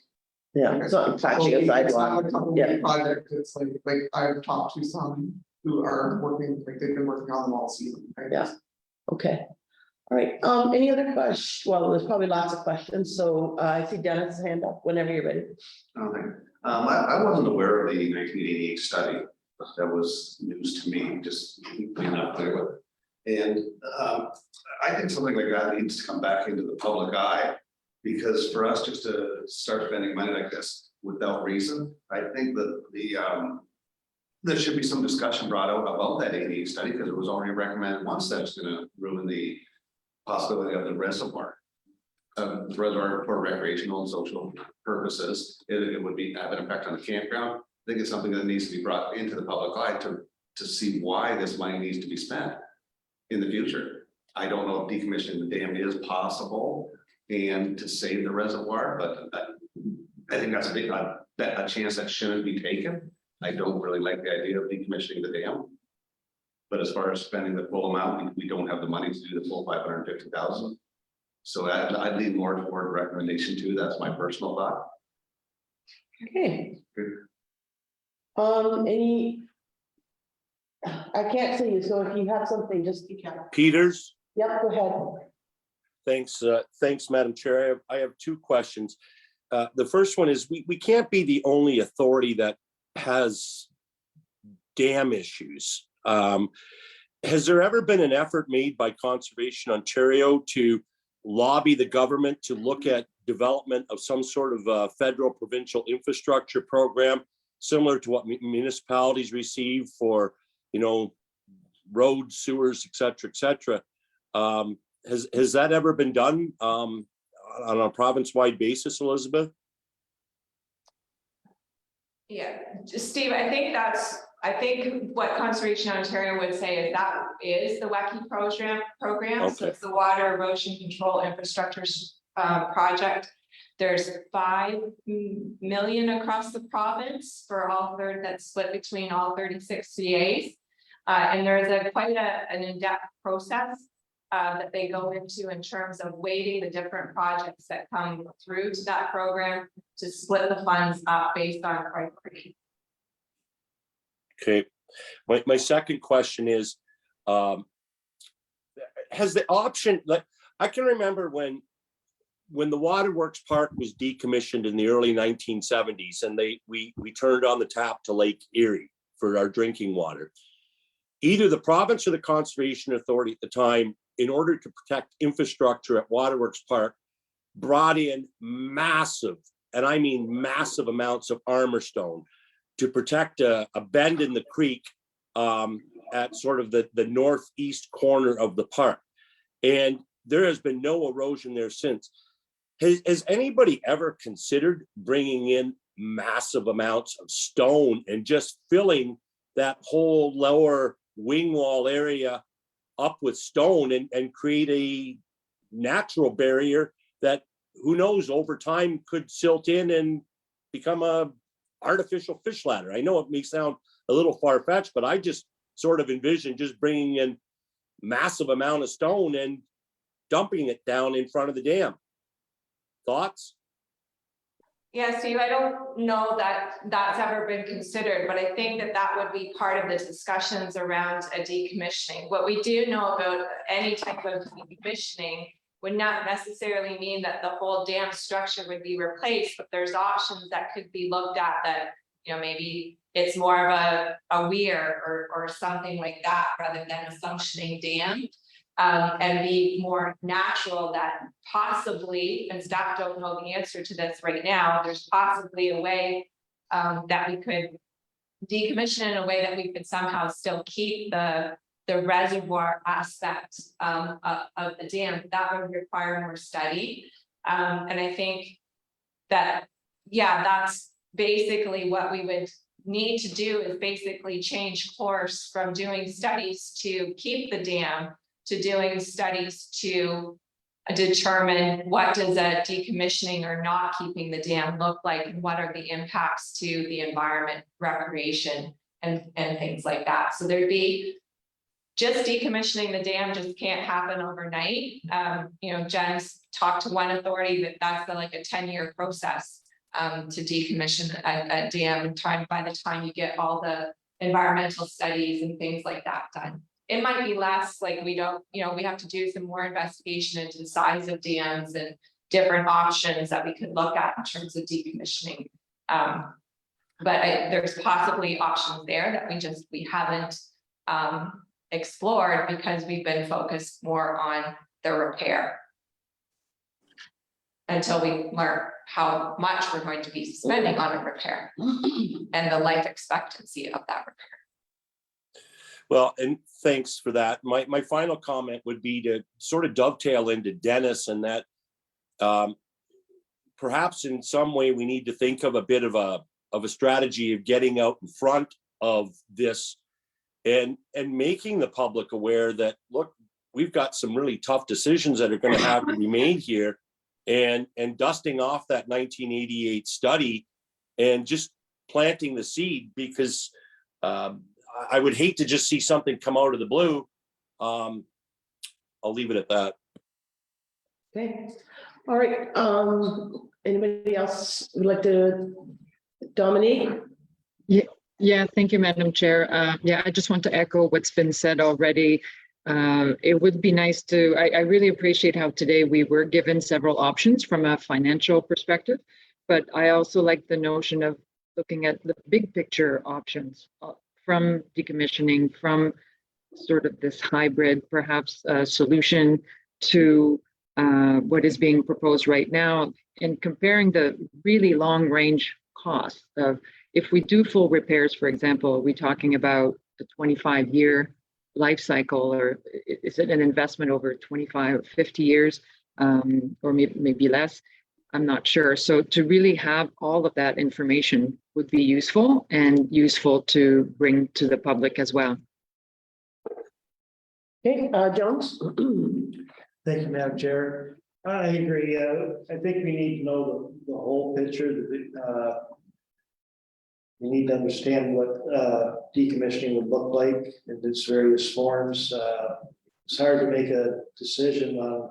It's not patching a it's not sidewalk. a couple Yeah. week project. It's like I've talked to some who are working, like they've been working on them all season. Right? Yeah. Okay. All right. Any other questions? Well, there's probably lots of questions. So I see Dennis' hand up whenever you're ready. Okay, I wasn't aware of the 1988 study. That was news to me, just being not clear with. And I think something like that needs to come back into the public eye, because for us just to start spending money like this without reason, I think that there should be some discussion brought out about that 88 study, because it was already recommended once that it's going to ruin the possibility of the reservoir. Reservoir for recreational and social purposes, it would have an effect on the campground. I think it's something that needs to be brought into the public eye to see why this money needs to be spent in the future. I don't know if decommissioning the dam is possible and to save the reservoir, but I think that's a chance that shouldn't be taken. I don't really like the idea of decommissioning the dam. But as far as spending the full amount, we don't have the money to do the full 550,000. So I'd lean more toward recommendation 2. That's my personal thought. Okay. I can't see you, so if you have something, just. Peters, Yep, go ahead. Thanks, Madam Chair. I have two questions. The first one is, we can't be the only authority that has dam issues. Has there ever been an effort made by Conservation Ontario to lobby the government to look at development of some sort of federal provincial infrastructure program similar to what municipalities receive for, roads, sewers, et cetera, has that ever been done on a province-wide basis, Elizabeth? Yeah, Steve, I think what Conservation Ontario would say is that is the WECI program. So Okay. it's the Water Erosion Control Infrastructure project. There's 5 million across the province for that's split between all 36 CAs. And there's quite an in-depth process that they go into in terms of weighting the different projects that come through to that program to split the funds up based on priority. Okay. My second question is, has the option, like, I can remember when the Waterworks Park was decommissioned in the early 1970s, and we turned on the tap to Lake Erie for our drinking water. Either the province or the Conservation Authority at the time, in order to protect infrastructure at Waterworks Park, brought in massive, and I mean massive amounts of armor stone to protect a bend in the creek at sort of the northeast corner of the park. And there has been no erosion there since. Has anybody ever considered bringing in massive amounts of stone and just filling that whole lower wing wall area up with stone and create a natural barrier that, who knows, over time could silt in and become a artificial fish ladder? I know it may sound a little far-fetched, but I just sort of envision just bringing in massive amount of stone and dumping it down in front of the dam. Thoughts? Yeah, Steve, I don't know that that's ever been considered, but I think that would be part of the discussions around a decommissioning. What we do know about any type of decommissioning would not necessarily mean that the whole dam structure would be replaced, but there's options that could be looked at that, maybe it's more of a weir or something like that rather than a functioning dam. And be more natural, that possibly, and staff don't know the answer to this right now, there's possibly a way that we could decommission in a way that we could somehow still keep the reservoir aspect of the dam. That would require more study. And I think that, yeah, that's basically what we would need to do, is basically change course from doing studies to keep the dam to doing studies to determine what does a decommissioning or not keeping the dam look like, and what are the impacts to the environment, recreation, and things like that. So there'd be just decommissioning the dam just can't happen overnight. Jen's talked to one authority that's like a 10-year process to decommission a dam, and by the time you get all the environmental studies and things like that done. It might be less, like we don't, we have to do some more investigation into the size of dams and different options that we could look at in terms of decommissioning. But there's possibly options there that we haven't explored because we've been focused more on the repair until we learn how much we're going to be spending on a repair and the life expectancy of that repair. Well, and thanks for that. My final comment would be to sort of dovetail into Dennis, and that perhaps in some way we need to think of a bit of a strategy of getting out in front of this and making the public aware that, look, we've got some really tough decisions that are going to have to be made here, and dusting off that 1988 study and just planting the seed, because I would hate to just see something come out of the blue. I'll leave it at that. Okay, all right. Anybody else would like to, Dominique? Yeah, thank you, Madam Chair. Yeah, I just want to echo what's been said already. It would be nice to, I really appreciate how today we were given several options from a financial perspective, but I also like the notion of looking at the big picture options from decommissioning, from sort of this hybrid perhaps solution to what is being proposed right now, and comparing the really long range costs of, if we do full repairs, for example, are we talking about a 25-year life cycle, or is it an investment over 25 or 50 years, or maybe less? I'm not sure. So to really have all of that information would be useful, and useful to bring to the public as well. Okay, Jones? Thank you, Madam Chair. I agree. I think we need to know the whole picture. We need to understand what decommissioning would look like in its various forms. It's hard to make a decision on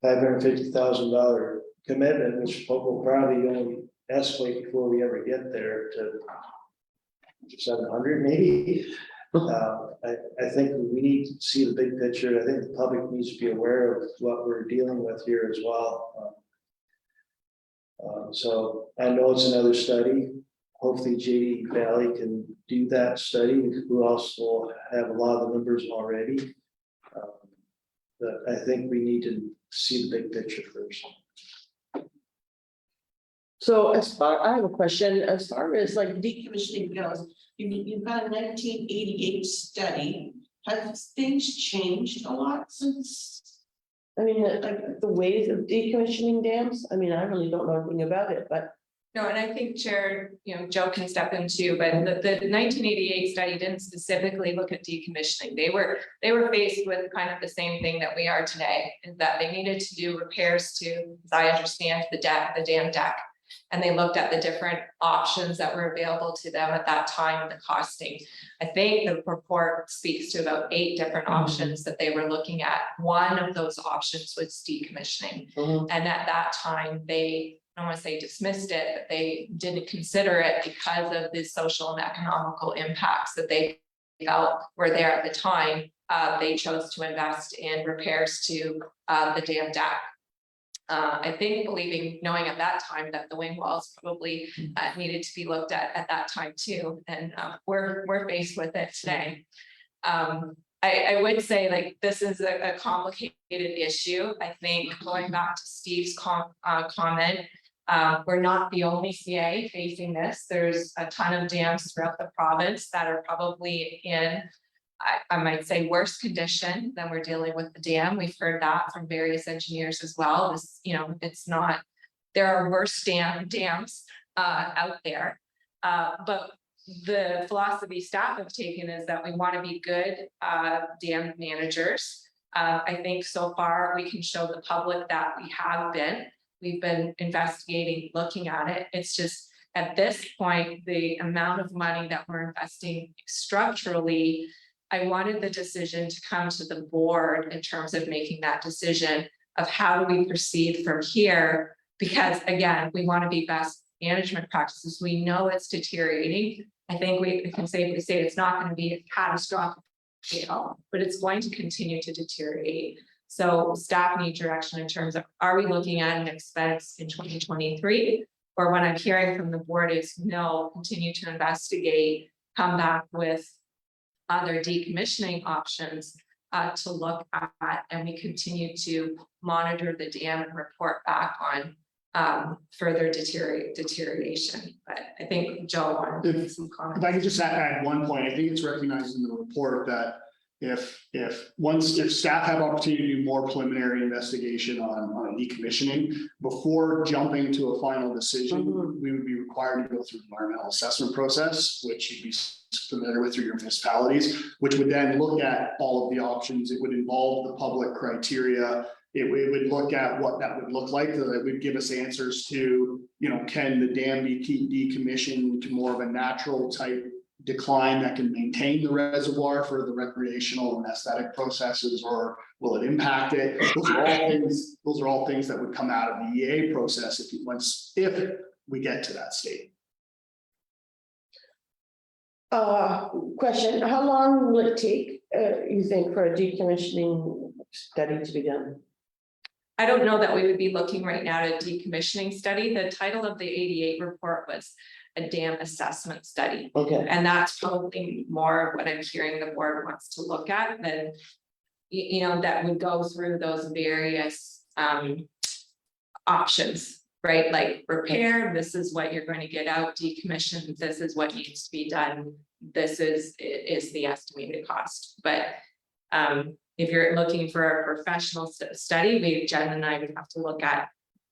$550,000 commitment, which will probably only escalate before we ever get there to 700 maybe. I think we need to see the big picture. I think the public needs to be aware of what we're dealing with here as well. So I know it's another study. Hopefully JD Valley can do that study. We also have a lot of the numbers already. But I think we need to see the big picture first. So I have a question, as far as like decommissioning goes, you've got a 1988 study. Have things changed a lot since? I mean, like the ways of decommissioning dams? I mean, I really don't know anything about it, but. No, and I think Chair, Joe can step in too, but the 1988 study didn't specifically look at decommissioning. They were faced with kind of the same thing that we are today, is that they needed to do repairs to, as I understand, the dam deck. And they looked at the different options that were available to them at that time and the costing. I think the report speaks to about 8 different options that they were looking at. One of those options was decommissioning. And at that time, they, I don't want to say dismissed it, but they didn't consider it because of the social and economical impacts that they felt were there at the time. They chose to invest in repairs to the dam deck. I think knowing at that time that the wing walls probably needed to be looked at that time too, and we're faced with it today. I would say like this is a complicated issue. I think going back to Steve's comment, we're not the only CA facing this. There's a ton of dams throughout the province that are probably in, I might say, worse condition than we're dealing with the dam. We've heard that from various engineers as well. This, it's not, there are worse dams out there. But the philosophy staff have taken is that we want to be good dam managers. I think so far we can show the public that we have been. We've been investigating, looking at it. It's just at this point, the amount of money that we're investing structurally, I wanted the decision to come to the board in terms of making that decision of how do we proceed from here? Because again, we want to be best management practices. We know it's deteriorating. I think we can safely say it's not going to be a catastrophic fail, but it's going to continue to deteriorate. So staff need direction in terms of, are we looking at an expense in 2023? Or what I'm hearing from the board is no, continue to investigate, come back with other decommissioning options to look at, and we continue to monitor the dam and report back on further deterioration. But I think Joe wanted to make some comments. If I could just add one point, I think it's recognized in the report that if staff have opportunity to do more preliminary investigation on a decommissioning, before jumping to a final decision, we would be required to go through the environmental assessment process, which you'd be familiar with through your municipalities, which would then look at all of the options. It would involve the public criteria. It would look at what that would look like. It would give us answers to, can the dam be decommissioned to more of a natural type decline that can maintain the reservoir for the recreational and aesthetic processes, or will it impact it? Those are all things that would come out of the EA process if we get to that state. Question, how long will it take, you think, for a decommissioning study to be done? I don't know that we would be looking right now at a decommissioning study. The title of the 88 report was a dam assessment study. Okay, And that's probably more of what I'm hearing the board wants to look at than, you know, that would go through those various options, right? Like repair, this is what you're going to get out, decommission, this is what needs to be done. This is the estimated cost, but if you're looking for a professional study, Jen and I would have to look at,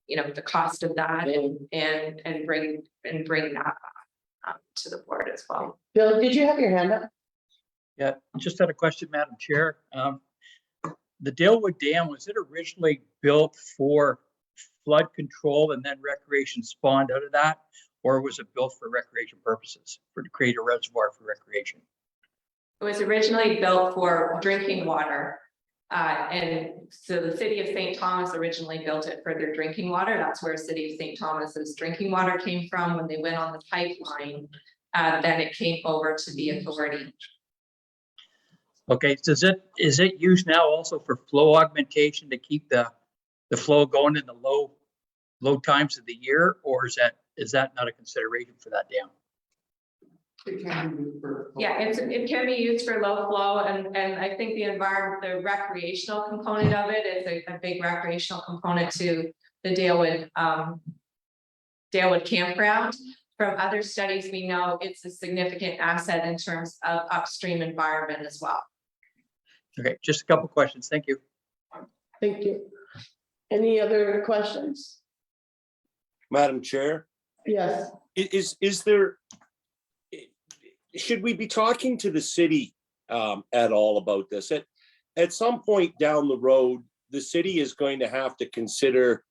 you know, the cost of that and bring that to the board as well. Bill, did you have your hand up? Yeah, just had a question, Madam Chair. The Dalewood Dam, was it originally built for flood control and then recreation spawned out of that? Or was it built for recreation purposes, to create a reservoir for recreation? It was originally built for drinking water. And so the city of St. Thomas originally built it for their drinking water. That's where city of St. Thomas's drinking water came from when they went on the pipeline. Then it came over to the authority. Okay, so is it used now also for flow augmentation to keep the flow going in the low times of the year, or is that not a consideration for that dam? It can be used for. Yeah, it can be used for low flow and I think the recreational component of it is a big recreational component to the Dalewood campground. From other studies, we know it's a significant asset in terms of upstream environment as well. Okay, just a couple questions. Thank you. Thank you. Any other questions? Madam Chair, Yes, is there, should we be talking to the city at all about this? At some point down the road, the city is going to have to consider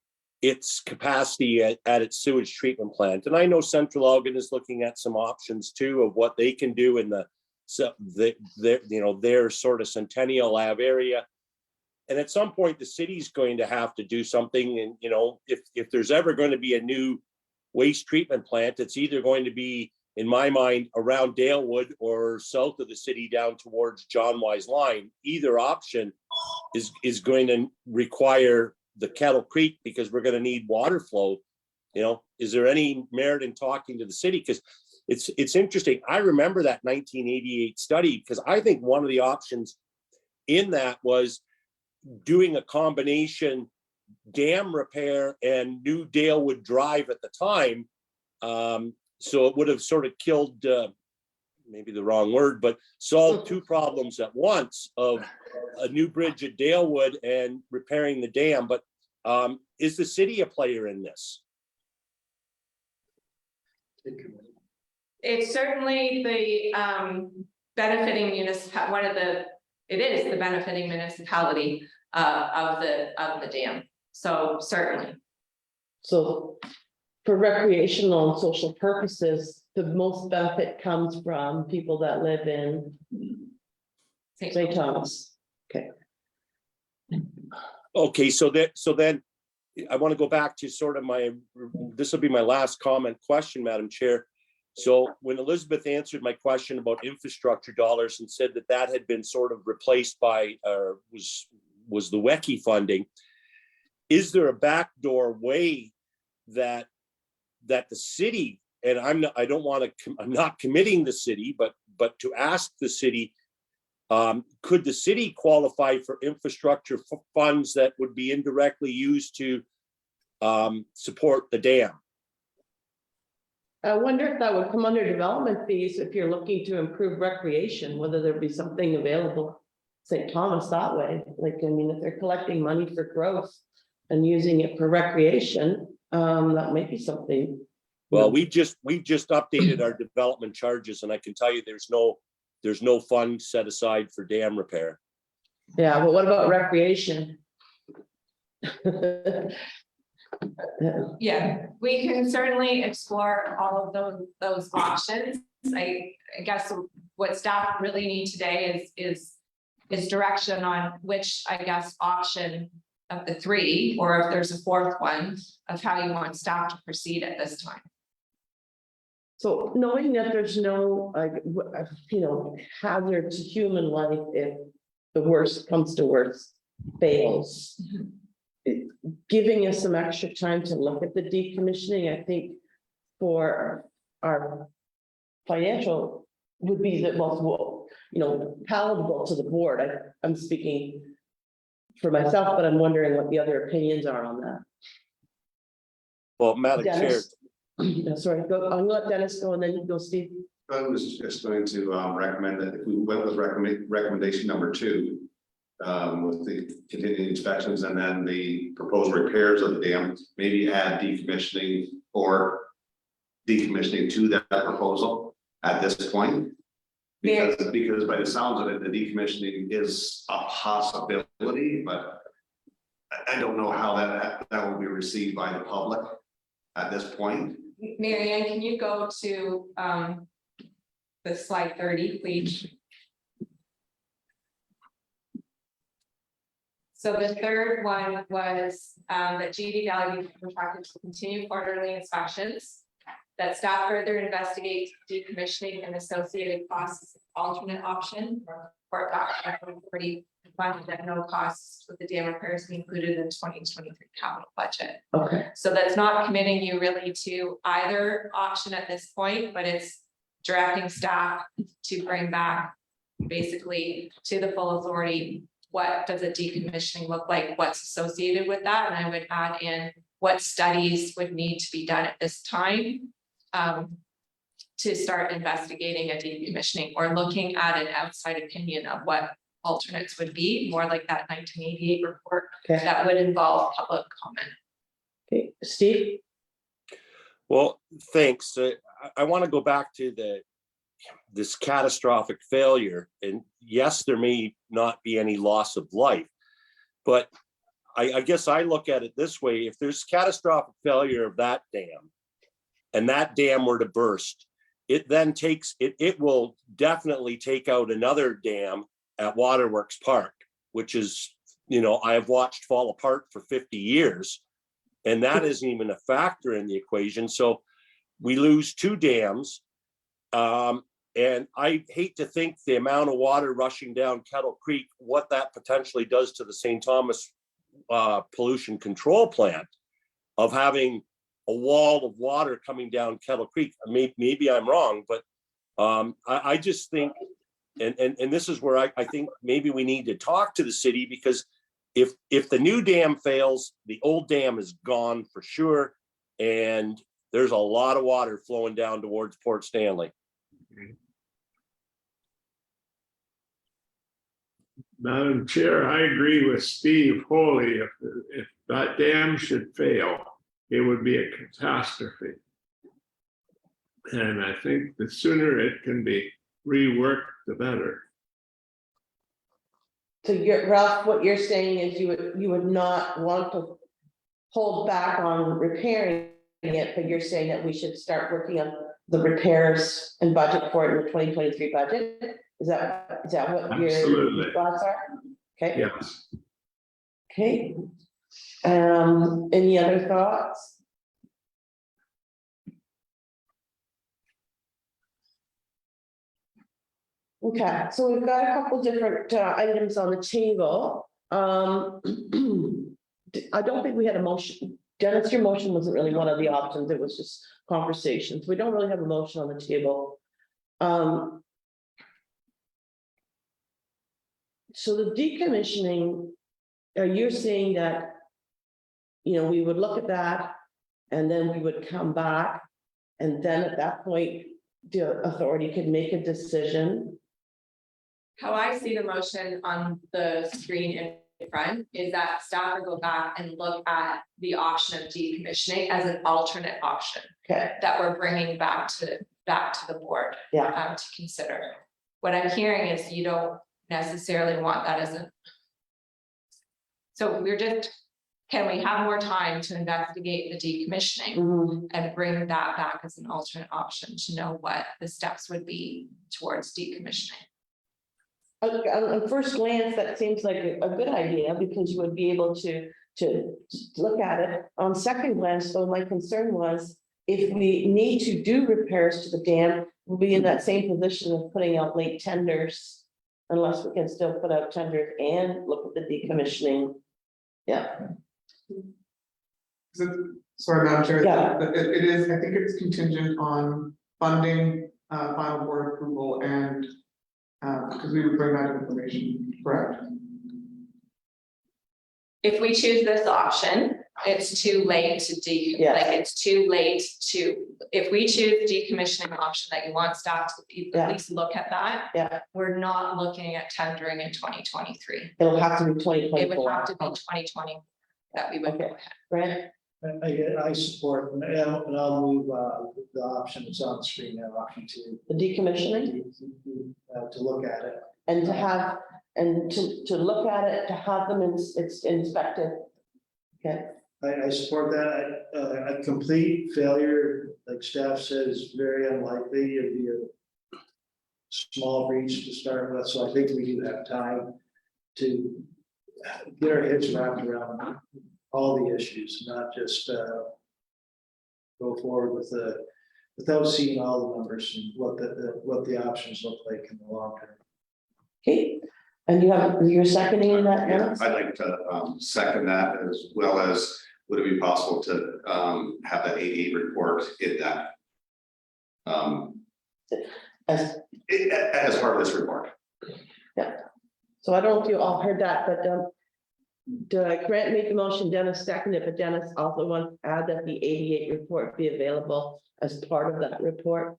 its capacity at its sewage treatment plant. And I know Central Elgin is looking at some options too of what they can do in their sort of Centennial Ave area. And at some point, the city's going to have to do something. And, you know, if there's ever going to be a new waste treatment plant, it's either going to be, in my mind, around Dalewood or south of the city down towards John Wise Line. Either option is going to require the Kettle Creek because we're going to need water flow. You know, is there any merit in talking to the city? Because it's interesting. I remember that 1988 study because I think one of the options in that was doing a combination dam repair and new Dalewood Drive at the time. So it would have sort of killed, maybe the wrong word, but solved two problems at once of a new bridge at Dalewood and repairing the dam. But is the city a player in this? It's certainly the benefiting municipality, it is the benefiting municipality of the dam. So certainly. so for recreational and social purposes, the most benefit comes from people that live in St. Thomas. Okay, so then I want to go back to sort of this will be my last comment question, Madam Chair. So when Elizabeth answered my question about infrastructure dollars and said that had been sort of replaced by, was the WECI funding, is there a backdoor way that the city, and I'm not committing the city, but to ask the city, could the city qualify for infrastructure funds that would be indirectly used to support the dam? I wonder if that would come under development fees if you're looking to improve recreation, whether there be something available St. Thomas that way. Like, I mean, if they're collecting money for growth and using it for recreation, that might be something. Well, we just updated our development charges, and I can tell you there's no fund set aside for dam repair. Yeah, but what about recreation? Yeah, we can certainly explore all of those options. I guess what staff really need today is direction on which, I guess, option of the three, or if there's a fourth one, of how you want staff to proceed at this time. So knowing that there's no, hazard to human life if the worst comes to worst fails. Giving us some extra time to look at the decommissioning, I think for our financial would be the most, palatable to the board. I'm speaking for myself, but I'm wondering what the other opinions are on that. Well, Madam Chair, Dennis? No, sorry, go, I'm gonna let Dennis go and then you go, Steve. I was just going to recommend that if we went with recommendation number 2. With the continuing inspections and then the proposed repairs of the dam, maybe add decommissioning or decommissioning to that proposal at this point. Because by the sounds of it, the decommissioning is a possibility, but I don't know how that will be received by the public at this point. Mary Ann, can you go to the slide 30, please? So the third one was that GD Valley contracted to continue quarterly inspections. That staff further investigate decommissioning and associated costs, alternate option, report back to authority funded at no costs with the dam repairs included in 2023 capital budget. Okay. So that's not committing you really to either option at this point, but it's directing staff to bring back basically to the full authority. What does a decommissioning look like? What's associated with that? And I would add in what studies would need to be done at this time to start investigating a decommissioning or looking at an outside opinion of what alternates would be, more like that 1988 report Okay. that would involve public comment. Okay, Steve? well, thanks. I want to go back to this catastrophic failure. And yes, there may not be any loss of life, but I guess I look at it this way. If there's catastrophic failure of that dam and that dam were to burst, it then takes, it will definitely take out another dam at Waterworks Park, which is, I have watched fall apart for 50 years. And that isn't even a factor in the equation. So we lose 2 dams. And I hate to think the amount of water rushing down Kettle Creek, what that potentially does to the St. Thomas pollution control plant of having a wall of water coming down Kettle Creek. Maybe I'm wrong, but I just think, and this is where I think maybe we need to talk to the city, because if the new dam fails, the old dam is gone for sure. And there's a lot of water flowing down towards Port Stanley. Madam Chair, I agree with Steve wholly. If that dam should fail, it would be a catastrophe. And I think the sooner it can be reworked, the better. So Ralph, what you're saying is you would not want to hold back on repairing it, but you're saying that we should start working on the repairs and budget for it in the 2023 budget? Is that what your Absolutely. thoughts are? Okay. Yes. Okay. Any other thoughts? Okay, so we've got a couple different items on the table. I don't think we had a motion. Dennis, your motion wasn't really one of the options. It was just conversations. We don't really have a motion on the table. So the decommissioning, you're saying that, we would look at that and then we would come back. And then at that point, the authority could make a decision. How I see the motion on the screen in front is that staff will go back and look at the option of decommissioning as an alternate option Okay, that we're bringing back to the board. Yeah. To consider. What I'm hearing is you don't necessarily want that as a. So can we have more time to investigate the decommissioning Mhm. and bring that back as an alternate option to know what the steps would be towards decommissioning? On first glance, that seems like a good idea because you would be able to look at it. On second glance, though, my concern was if we need to do repairs to the dam, we'll be in that same position of putting out late tenders. Unless we can still put out tenders and look at the decommissioning. Yeah, Sorry, Madam Chair. Yeah. It is, I think it's contingent on funding, final board approval and, because we would bring that information, correct? If we choose this option, it's too late to Yes. like, it's too late to, if we choose decommissioning option that you want staff to Yeah. at least look at that, yeah, we're not looking at tendering in 2023. it'll have to be twenty It would twenty-four. have to be 2020 that we would go Okay. ahead. Grant, I support, and I'll move the option that's on the screen now, option 2. the decommissioning To look at it. and to have, and to look at it, to have them inspected. Okay, I support that. A complete failure, like staff says, very unlikely. It'd be a small breach to start with, so I think we do have time to get our heads wrapped around all the issues, not just go forward with without seeing all the numbers and what the options look like in the long term. okay, and you're seconding that, Yeah, Dennis? I'd like to second that, as well as, would it be possible to have that 88 report in that? As- As part of this report. So I don't know if you all heard that, but Grant made the motion, Dennis seconded, but Dennis also wants to add that the 88 report be available as part of that report.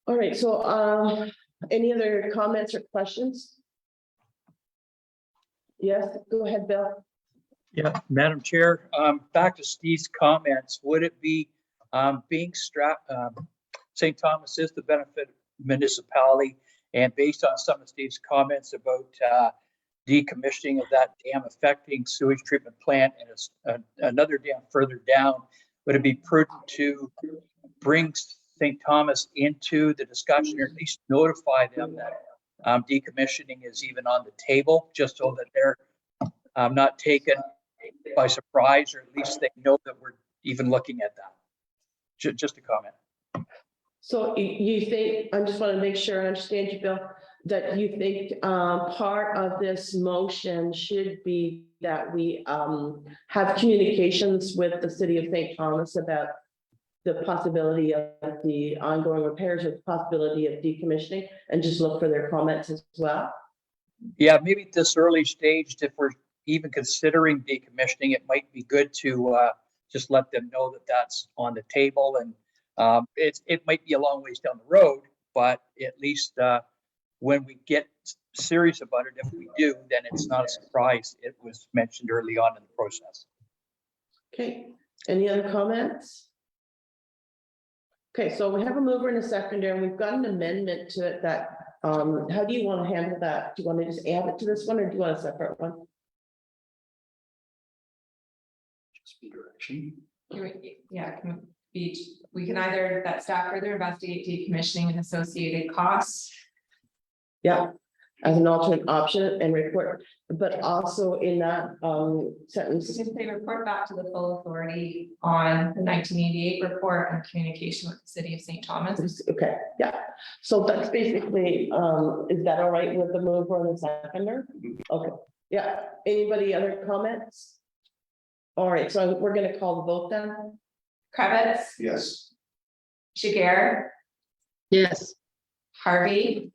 All right, so any other comments or questions? Yes, go ahead, Bill. Yeah, Madam Chair, back to Steve's comments, would it be being St. Thomas is the benefit municipality, and based on some of Steve's comments about decommissioning of that dam affecting sewage treatment plant and another dam further down, would it be prudent to bring St. Thomas into the discussion, or at least notify them that decommissioning is even on the table, just so that they're not taken by surprise, or at least they know that we're even looking at that? Just a comment. So you think, I just want to make sure I understand you, Bill, that you think part of this motion should be that we have communications with the city of St. Thomas about the possibility of the ongoing repairs or the possibility of decommissioning, and just look for their comments as well? Yeah, maybe at this early stage, if we're even considering decommissioning, it might be good to just let them know that that's on the table. And it might be a long ways down the road, but at least when we get serious about it, if we do, then it's not a surprise. It was mentioned early on in the process. Okay, any other comments? Okay, so we have a mover and a seconder, and we've got an amendment to it that, how do you want to handle that? Do you want to just add it to this one, or do you want a separate one? Just be direction. Yeah, we can either, that staff further investigate decommissioning and associated costs. Yeah, as an alternate option and report, but also in that sentence. If they report back to the full authority on the 1988 report and communication with the city of St. Thomas. Okay, yeah, so that's basically, is that all right with the mover and the seconder? Okay, yeah, anybody other comments? All right, so we're gonna call the vote then. Kravitz, Yes. Jagger, Yes. Harvey.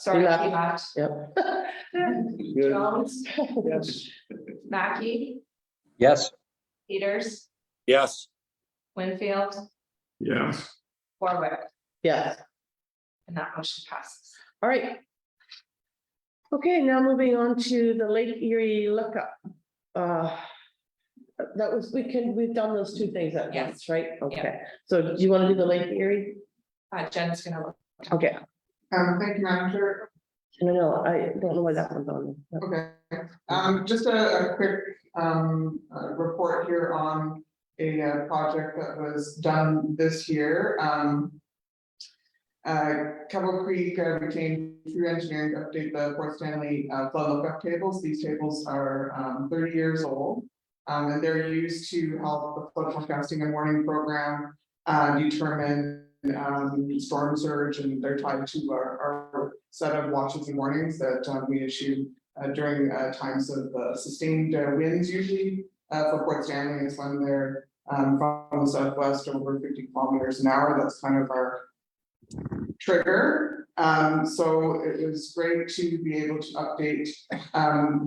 Sorry, Yeah. he left. Yep. Good. Jones, Yes. Mackey, Yes. Peters, Yes, Winfield, Yes. Warwick, Yes, and that motion passes. all right. Okay, now moving on to the Lake Erie lookup. That was, we've done those two things at Yes. once, right? Okay, so do you want to do the Lake Erie? Jen's gonna look. Okay, Thank you, Madam Chair. no, I don't know why that one's on. Okay, just a quick report here on a project that was done this year. Kettle Creek retained through engineering to update the Port Stanley flood lookup tables. These tables are 30 years old. And they're used to help the flood forecasting and warning program determine storm surge, and they're tied to our set of watches and warnings that we issue during times of sustained winds, usually for Port Stanley is when they're from the southwest over 50 kilometers an hour. That's kind of our trigger. So it was great to be able to update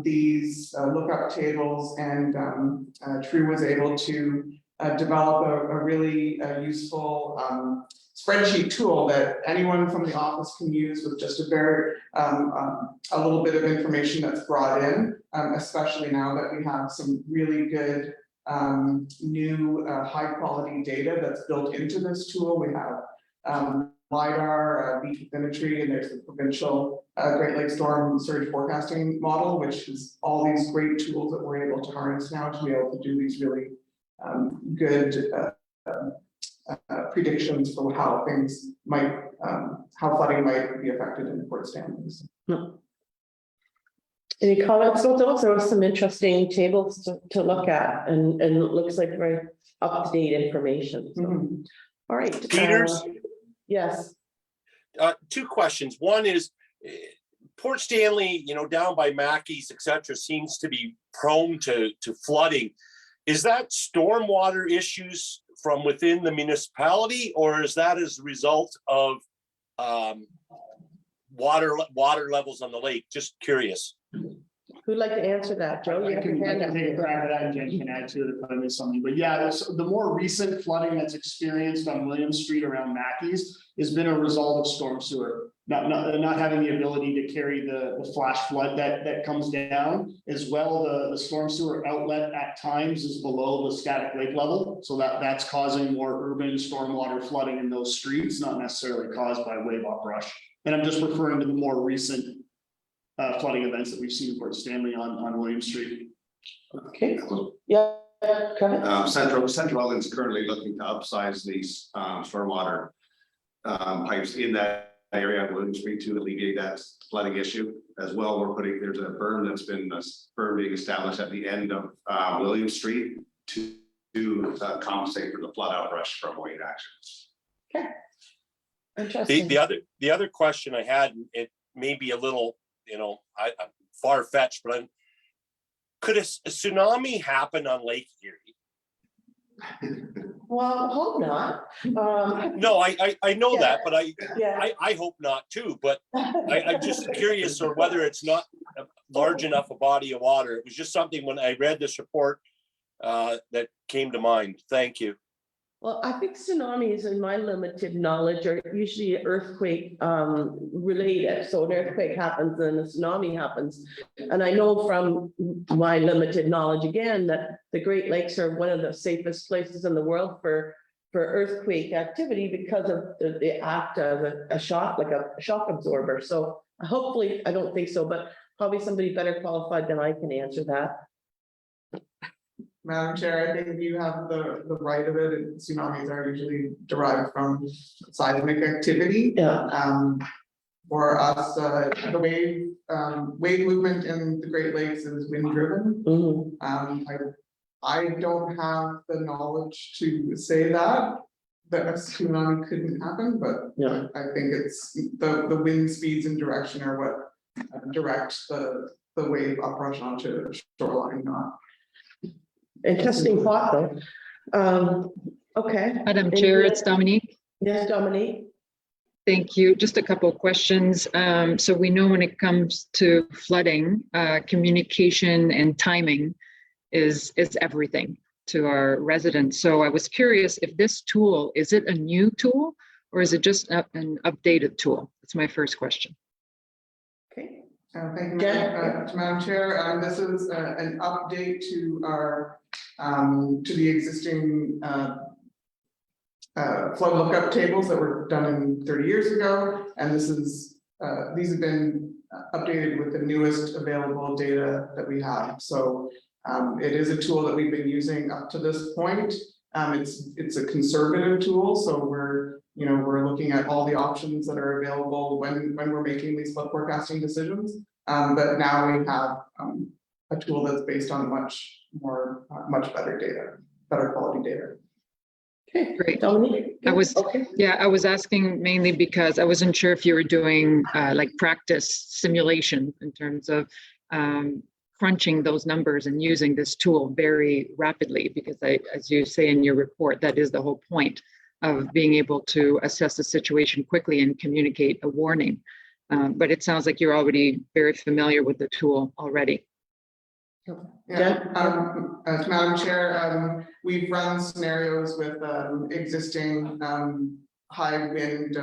these lookup tables, and True was able to develop a really useful spreadsheet tool that anyone from the office can use with just a very a little bit of information that's brought in, especially now that we have some really good new high quality data that's built into this tool. We have LiDAR, beach bathymetry, and there's the provincial Great Lakes storm surge forecasting model, which is all these great tools that we're able to harness now to be able to do these really good predictions for how things might, how flooding might be affected in Port Stanley. Any comments about those? There were some interesting tables to look at, and it looks like very up-to-date information. So, all right. Peters? Yes. Two questions. One is Port Stanley, down by Mackey's, et cetera, seems to be prone to flooding. Is that stormwater issues from within the municipality, or is that as a result of water levels on the lake? Just curious. Who'd like to answer that? Joe, you I have your can hand up. take a crack at that, and Jen can add to it if I miss something. But yeah, the more recent flooding that's experienced on William Street around Mackey's has been a result of storm sewer. Not having the ability to carry the flash flood that comes down, as well. The storm sewer outlet at times is below the static lake level, so that's causing more urban stormwater flooding in those streets, not necessarily caused by wave uprush. And I'm just referring to the more recent flooding events that we've seen in Port Stanley on William Street. Okay. Yeah. Go ahead. Central is currently looking to upsize these stormwater pipes in that area on William Street to alleviate that flooding issue as well. There's a berm that's been being established at the end of William Street to compensate for the flood outrush from wave actions. Okay. Interesting. The other question I had, it may be a little, far-fetched, but could a tsunami happen on Lake Erie? Well, hope not. No, I know that, but Yeah. I hope not too, but I'm just curious, or whether it's not a large enough a body of water. It was just something when I read this report that came to mind. Thank you. Well, I think tsunamis, in my limited knowledge, are usually earthquake related. So an earthquake happens and a tsunami happens. And I know from my limited knowledge, again, that the Great Lakes are one of the safest places in the world for earthquake activity because of the act of a shock, like a shock absorber. So hopefully, I don't think so, but probably somebody better qualified than I can answer that. Madam Chair, I think you have the right of it, and tsunamis are usually derived from seismic activity. Yeah. For us, the wave movement in the Great Lakes is wind driven. Mhm. I don't have the knowledge to say that a tsunami couldn't happen, but Yeah. I think it's the wind speeds and direction are what direct the wave uprush onto the shoreline, not. Interesting thought, though. Okay. Madam Chair, it's Dominique. Yes, Dominique. Thank you. Just a couple of questions. So we know when it comes to flooding, communication and timing is everything to our residents. So I was curious if this tool, is it a new tool or is it just an updated tool? That's my first question. Okay. Thank you, Jen? Madam Chair. This is an update to our to the existing flood lookup tables that were done in 30 years ago, and this is these have been updated with the newest available data that we have. So it is a tool that we've been using up to this point. It's a conservative tool, so we're looking at all the options that are available when we're making these flood forecasting decisions. But now we have a tool that's based on much more, much better data, better quality data. Okay, Great. Dominique? I was- Okay. Yeah, I was asking mainly because I wasn't sure if you were doing like practice simulation in terms of crunching those numbers and using this tool very rapidly, because as you say in your report, that is the whole point of being able to assess the situation quickly and communicate a warning. But it sounds like you're already very familiar with the tool already. Yeah, as Madam Chair, we've run scenarios with existing high wind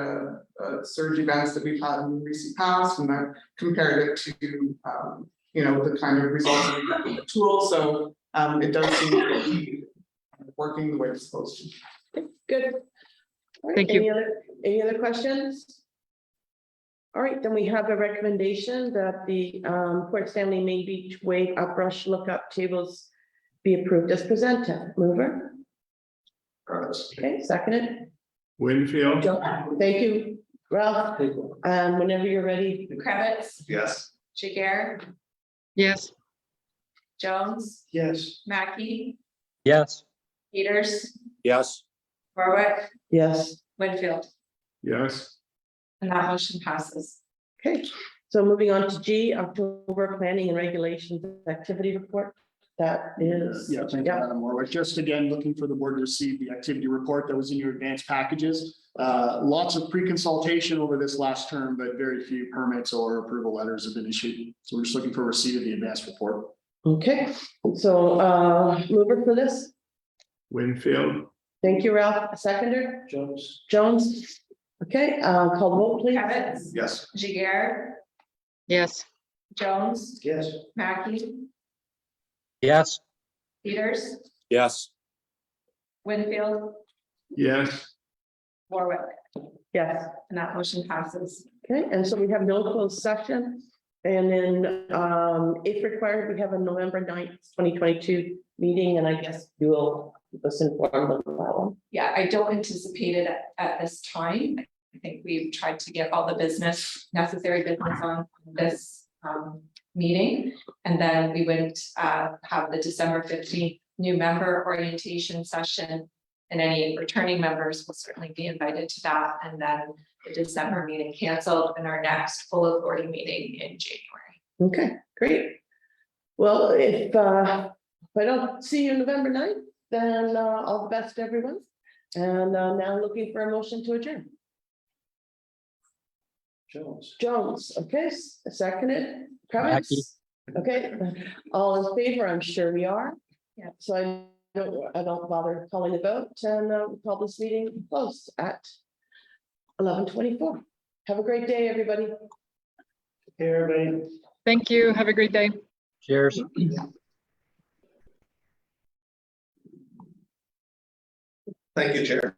surge events that we've had in recent past, and I've compared it to the kind of results that we get with the tool. So it does seem to be working the way it's supposed to. Good. All right, Thank you. Any other questions? All right, then we have a recommendation that the Port Stanley Main Beach Wave Uprush Lookup tables be approved as presented. Mover, Regardless. okay, seconded. Winfield, Thank you, Ralph. Whenever you're ready. Kravitz, Yes. Jiguer, Yes, Jones, Yes. Mackey, Yes, Peters, Yes, Warwick, Yes. Winfield, yes, and that motion passes. Okay, so moving on to G, October Planning and Regulations Activity Report. That is. Yeah, thank you, Madam Warwick. Just again, looking for the board to receive the activity report that was in your advanced packages. Lots of pre-consultation over this last term, but very few permits or approval letters have been issued. So we're just looking for receipt of the advanced report. Okay, so mover for this. Winfield, Thank you, Ralph. Seconder, Jones. Jones. Okay, call the vote, please. Kravitz, Yes. Jiguer, yes, Jones, Yes. Mackey, yes, Peters, yes, Winfield, yes, Warwick, Yes, and that motion passes. okay, and so we have no closed session. And then if required, we have a November 9th, 2022 meeting, and I guess you will keep us informed of that one. Yeah, I don't anticipate it at this time. I think we've tried to get all the necessary business on this meeting. And then we would have the December 15th new member orientation session. And any returning members will certainly be invited to that. And then the December meeting canceled and our next full authority meeting in January. Okay, great. Well, if I don't see you November 9th, then all the best to everyone. And now looking for a motion to adjourn. Jones. Jones, okay, seconded. Mackey. Kravitz? Okay, all in favor, I'm sure we are. Yeah. So I don't bother calling the vote, and we'll call this meeting closed at 11:24. Have a great day, everybody. Hey, everybody. thank you. Have a great day. cheers. Thank you, Chair.